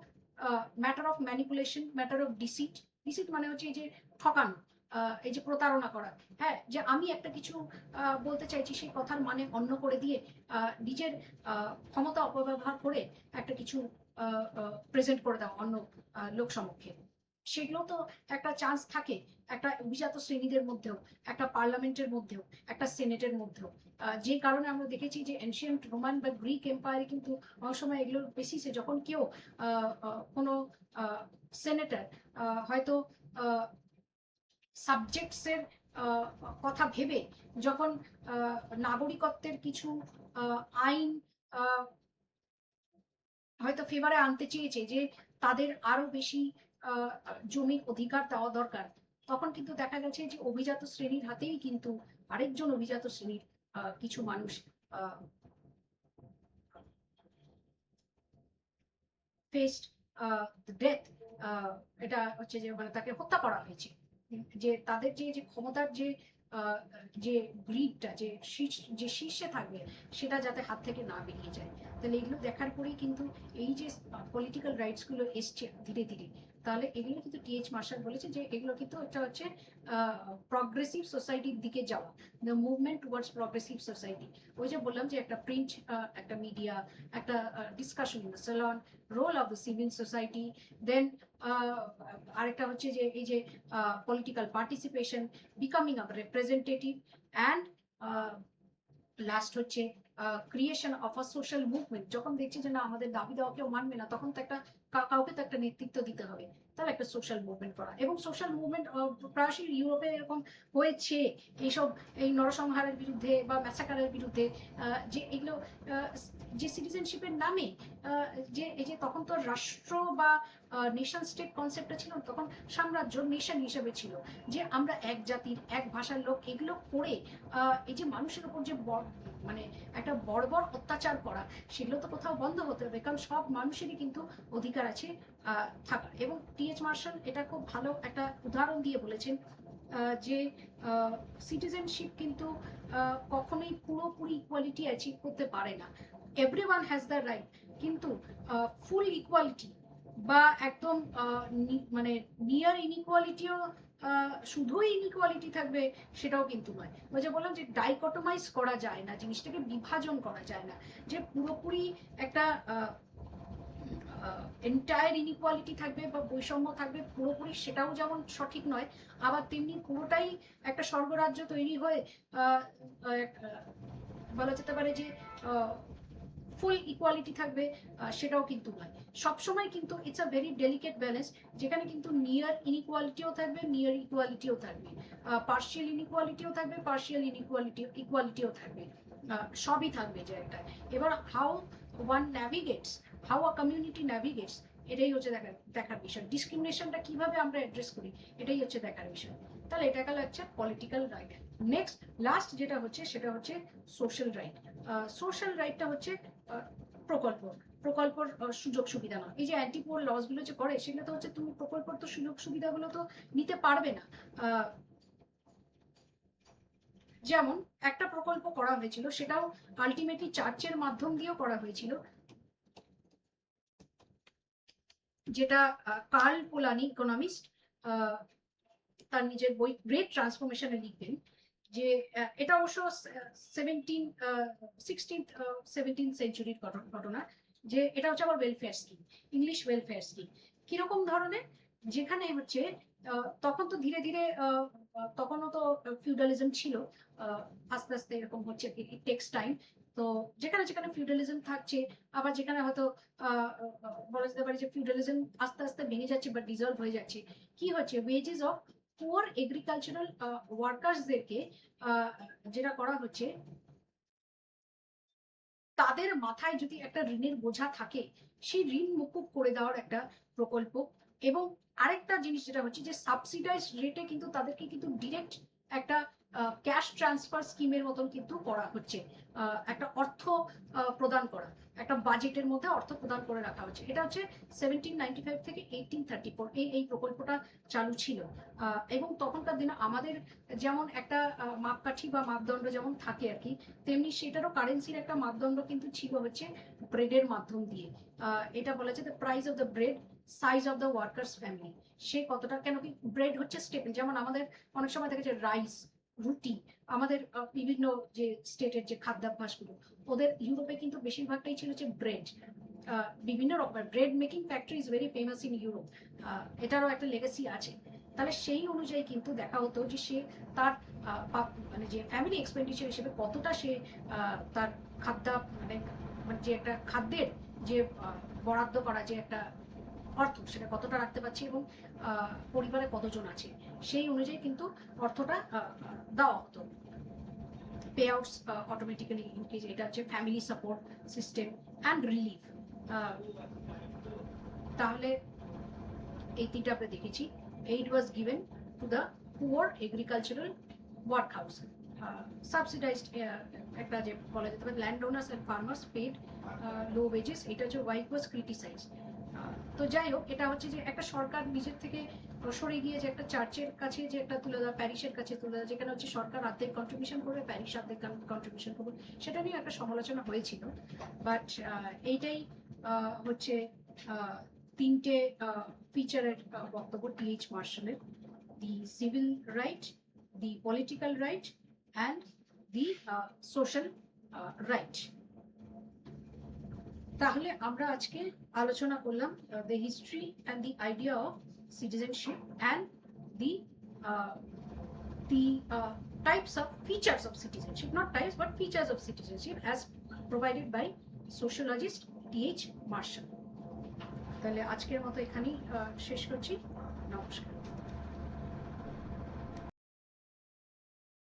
matter of manipulation, matter of deceit, deceit মানে হচ্ছে এই যে ঠকানো, এই যে প্রতারণা করা, হ্যাঁ, যে আমি একটা কিছু বলতে চাইছি, সেই কথার মানে অন্য করে দিয়ে নিজের ক্ষমতা অপব্যবহার করে একটা কিছু প্রেজেন্ট করে দেওয়া অন্য লোক সমক্ষে, সেগুলো তো একটা চান্স থাকে একটা অভিজাত শ্রেণীদের মধ্যেও, একটা পার্লামেন্টের মধ্যেও, একটা সেনেটের মধ্যেও। যে কারণে আমরা দেখেছি যে এনশিয়েন্ট রোমান বা গ্রিক এম্পায়ারে কিন্তু অনেক সময় এগুলোর বেসিসে যখন কেউ কোনো সেনেটার হয়তো সাবজেক্টসের কথা ভেবে যখন নাগরিকত্বের কিছু আইন হয়তো ফেভারে আনতে চেয়েছে, যে তাদের আরো বেশি জমির অধিকার দেওয়া দরকার, তখন কিন্তু দেখা গেছে যে অভিজাত শ্রেণীর হাতেই কিন্তু আরেকজন অভিজাত শ্রেণীর কিছু মানুষ ফেসড ডেথ। এটা হচ্ছে যে মানে তাকে হত্যা করা হয়েছে, যে তাদের যে যে ক্ষমতার যে যে গ্রিডটা যে শীর্ষে থাকবে, সেটা যাতে হাত থেকে না বেরিয়ে যায়। তাহলে এগুলো দেখার পরেই কিন্তু এই যে পলিটিক্যাল রাইটস গুলো এসছে ধীরে ধীরে, তাহলে এগুলো কিন্তু টিএইচ মার্শাল বলেছে যে এগুলো কিন্তু একটা হচ্ছে প্রগ্রেসিভ সোসাইটির দিকে যাওয়া, the movement towards progressive society. ওই যে বললাম যে একটা প্রিন্ট, একটা মিডিয়া, একটা discussion in the salon, role of the civil society, then আরেকটা হচ্ছে যে এই যে political participation, becoming a representative, and last হচ্ছে creation of a social movement. যখন দেখছি যে না আমাদের দাবি দেওয়া কেউ মানবে না, তখন তো একটা কাউকে তো একটা নেতৃত্ব দিতে হবে, তাহলে একটা সোশ্যাল মুভমেন্ট করা। এবং সোশ্যাল মুভমেন্ট প্রায়শই ইউরোপে এরকম হয়েছে, এইসব এই নরসংহারের বিরুদ্ধে বা ম্যাসাকারের বিরুদ্ধে, যে এগুলো যে সিটিজেনশিপের নামে যে এই যে তখন তো রাষ্ট্র বা নেশন স্টেট কনসেপ্টটা ছিল, তখন সাম্রাজ্য নেশন হিসেবে ছিল, যে আমরা এক জাতির এক ভাষার লোক, এগুলো করে এই যে মানুষের উপর যে মানে একটা বর্বর অত্যাচার করা, সেগুলো তো কোথাও বন্ধ হতে হবে, কারণ সব মানুষেরই কিন্তু অধিকার আছে থাকা। এবং টিএইচ মার্শাল এটা খুব ভালো একটা উদাহরণ দিয়ে বলেছেন যে সিটিজেনশিপ কিন্তু কখনোই পুরোপুরি ইকুয়ালিটি অ্যাচিভ করতে পারে না। এভরিওয়ান হ্যাজ দ্য রাইট, কিন্তু ফুল ইকুয়ালিটি বা একদম মানে নিয়ার ইনইকুয়ালিটিও, শুধুই ইনইকুয়ালিটি থাকবে সেটাও কিন্তু নয়। ওই যে বললাম যে ডাইকটোমাইজ করা যায় না, জিনিসটাকে বিভাজন করা যায় না, যে পুরোপুরি একটা এন্টায়ার ইনইকুয়ালিটি থাকবে বা বৈষম্য থাকবে পুরোপুরি, সেটাও যেমন সঠিক নয়, আবার তেমনি পুরোটাই একটা স্বর্গরাজ্য তৈরি হয়ে বলা যেতে পারে যে ফুল ইকুয়ালিটি থাকবে, সেটাও কিন্তু নয়। সবসময় কিন্তু it's a very delicate balance, যেখানে কিন্তু নিয়ার ইনইকুয়ালিটিও থাকবে, নিয়ার ইকুয়ালিটিও থাকবে, পার্শিয়াল ইনইকুয়ালিটিও থাকবে, পার্শিয়াল ইকুয়ালিটিও থাকবে, সবই থাকবে জায়গাটায়। এবার how one navigates, how a community navigates, এটাই হচ্ছে দেখার বিষয়। ডিসক্রিমিনেশনটা কিভাবে আমরা অ্যাড্রেস করি, এটাই হচ্ছে দেখার বিষয়। তাহলে এটা গেল একটা পলিটিক্যাল রাইট। নেক্সট লাস্ট যেটা হচ্ছে সেটা হচ্ছে সোশ্যাল রাইট। সোশ্যাল রাইটটা হচ্ছে প্রকল্প, প্রকল্পর সুযোগ সুবিধা না। এই যে অ্যান্টি পোর লস গুলো যে করে, সেগুলো তো হচ্ছে তুমি প্রকল্পর তো সুযোগ সুবিধাগুলো তো নিতে পারবে না। যেমন একটা প্রকল্প করা হয়েছিল, সেটাও আলটিমেটলি চার্চের মাধ্যম দিয়েও করা হয়েছিল, যেটা কার্ল পোলানি ইকোনমিস্ট তার নিজের বই গ্রেট ট্রান্সফরমেশনে লিখবেন যে এটা অবশ্য 16th 17th সেঞ্চুরির ঘটনা, যে এটা হচ্ছে আবার welfare scheme, English welfare scheme. কিরকম ধরনের, যেখানে হচ্ছে তখন তো ধীরে ধীরে তখনও তো ফিউডালিজম ছিল, আস্তে আস্তে এরকম হচ্ছে, ইট টেক্স টাইম। তো যেখানে যেখানে ফিউডালিজম থাকছে, আবার যেখানে হয়তো বলা যেতে পারে যে ফিউডালিজম আস্তে আস্তে ভেঙে যাচ্ছে বা ডিজলভ হয়ে যাচ্ছে, কি হচ্ছে ওয়েজেস অফ পুয়ার এগ্রিকালচারাল ওয়ার্কার্সদেরকে যেটা করা হচ্ছে, তাদের মাথায় যদি একটা ঋণের বোঝা থাকে, সেই ঋণ মুকুব করে দেওয়ার একটা প্রকল্প। এবং আরেকটা জিনিস যেটা হচ্ছে যে সাবসিডাইজ রেটে কিন্তু তাদেরকে কিন্তু ডিরেক্ট একটা ক্যাশ ট্রান্সফার স্কিমের মতন কিন্তু করা হচ্ছে, একটা অর্থ প্রদান করা, একটা বাজেটের মধ্যে অর্থ প্রদান করে রাখা হচ্ছে। এটা হচ্ছে 1795 থেকে 1834 এই প্রকল্পটা চালু ছিল। এবং তখনকার দিনে আমাদের যেমন একটা মাপকাঠি বা মাপদণ্ড যেমন থাকে আর কি, তেমনি সেটারও কারেন্সির একটা মাপদণ্ড কিন্তু ছিল হচ্ছে ব্রেডের মাধ্যম দিয়ে। এটা বলা যায় the price of the bread, size of the workers family, সে কতটা, কেন কি ব্রেড হচ্ছে স্টেপল, যেমন আমাদের অনেক সময় দেখা যায় রাইস, রুটি, আমাদের বিভিন্ন যে স্টেটের যে খাদ্যাভ্যাসগুলো, ওদের ইউরোপে কিন্তু বেশিরভাগটাই ছিল হচ্ছে ব্রেড। বিভিন্ন রকমের bread making factory is very famous in Europe, এটারও একটা লেগেসি আছে। তাহলে সেই অনুযায়ী কিন্তু দেখা হতো যে সে তার মানে যে ফ্যামিলি এক্সপেন্ডিচার হিসেবে কতটা সে তার খাদ্য মানে যে একটা খাদ্যের যে বরাদ্দ করা যে একটা অর্থ, সেটা কতটা রাখতে পারছি এবং পরিবারে কতজন আছে, সেই অনুযায়ী কিন্তু অর্থটা দেওয়া হতো। পে আউটস অটোমেটিক্যালি ইনক্রিজ, এটা হচ্ছে family support system and relief. তাহলে এই তিনটা আমরা দেখেছি। Aid was given to the poor agricultural work house, subsidized একটা যে বলা যেতে পারে land owners and farmers paid low wages, এটা হচ্ছে ওয়াইফ ওয়াজ ক্রিটিসাইজ। তো যাই হোক, এটা হচ্ছে যে একটা সরকার নিজের থেকে সরে গিয়ে যে একটা চার্চের কাছে যে একটা তুলে দেওয়া, প্যারিসের কাছে তুলে দেওয়া, যেখানে হচ্ছে সরকার অর্ধেক কন্ট্রিবিউশন করবে, প্যারিস অর্ধেক কন্ট্রিবিউশন করবে, সেটা নিয়ে একটা সমালোচনা হয়েছিল। বাট এইটাই হচ্ছে তিনটে ফিচারের বক্তব্য টিএইচ মার্শালের, the civil right, the political right and the social right. তাহলে আমরা আজকে আলোচনা করলাম the history and the idea of citizenship and the types of features of citizenship, not types but features of citizenship as provided by sociologist T.H. Marshall. তাহলে আজকের মতো এখানেই শেষ করছি। নমস্কার।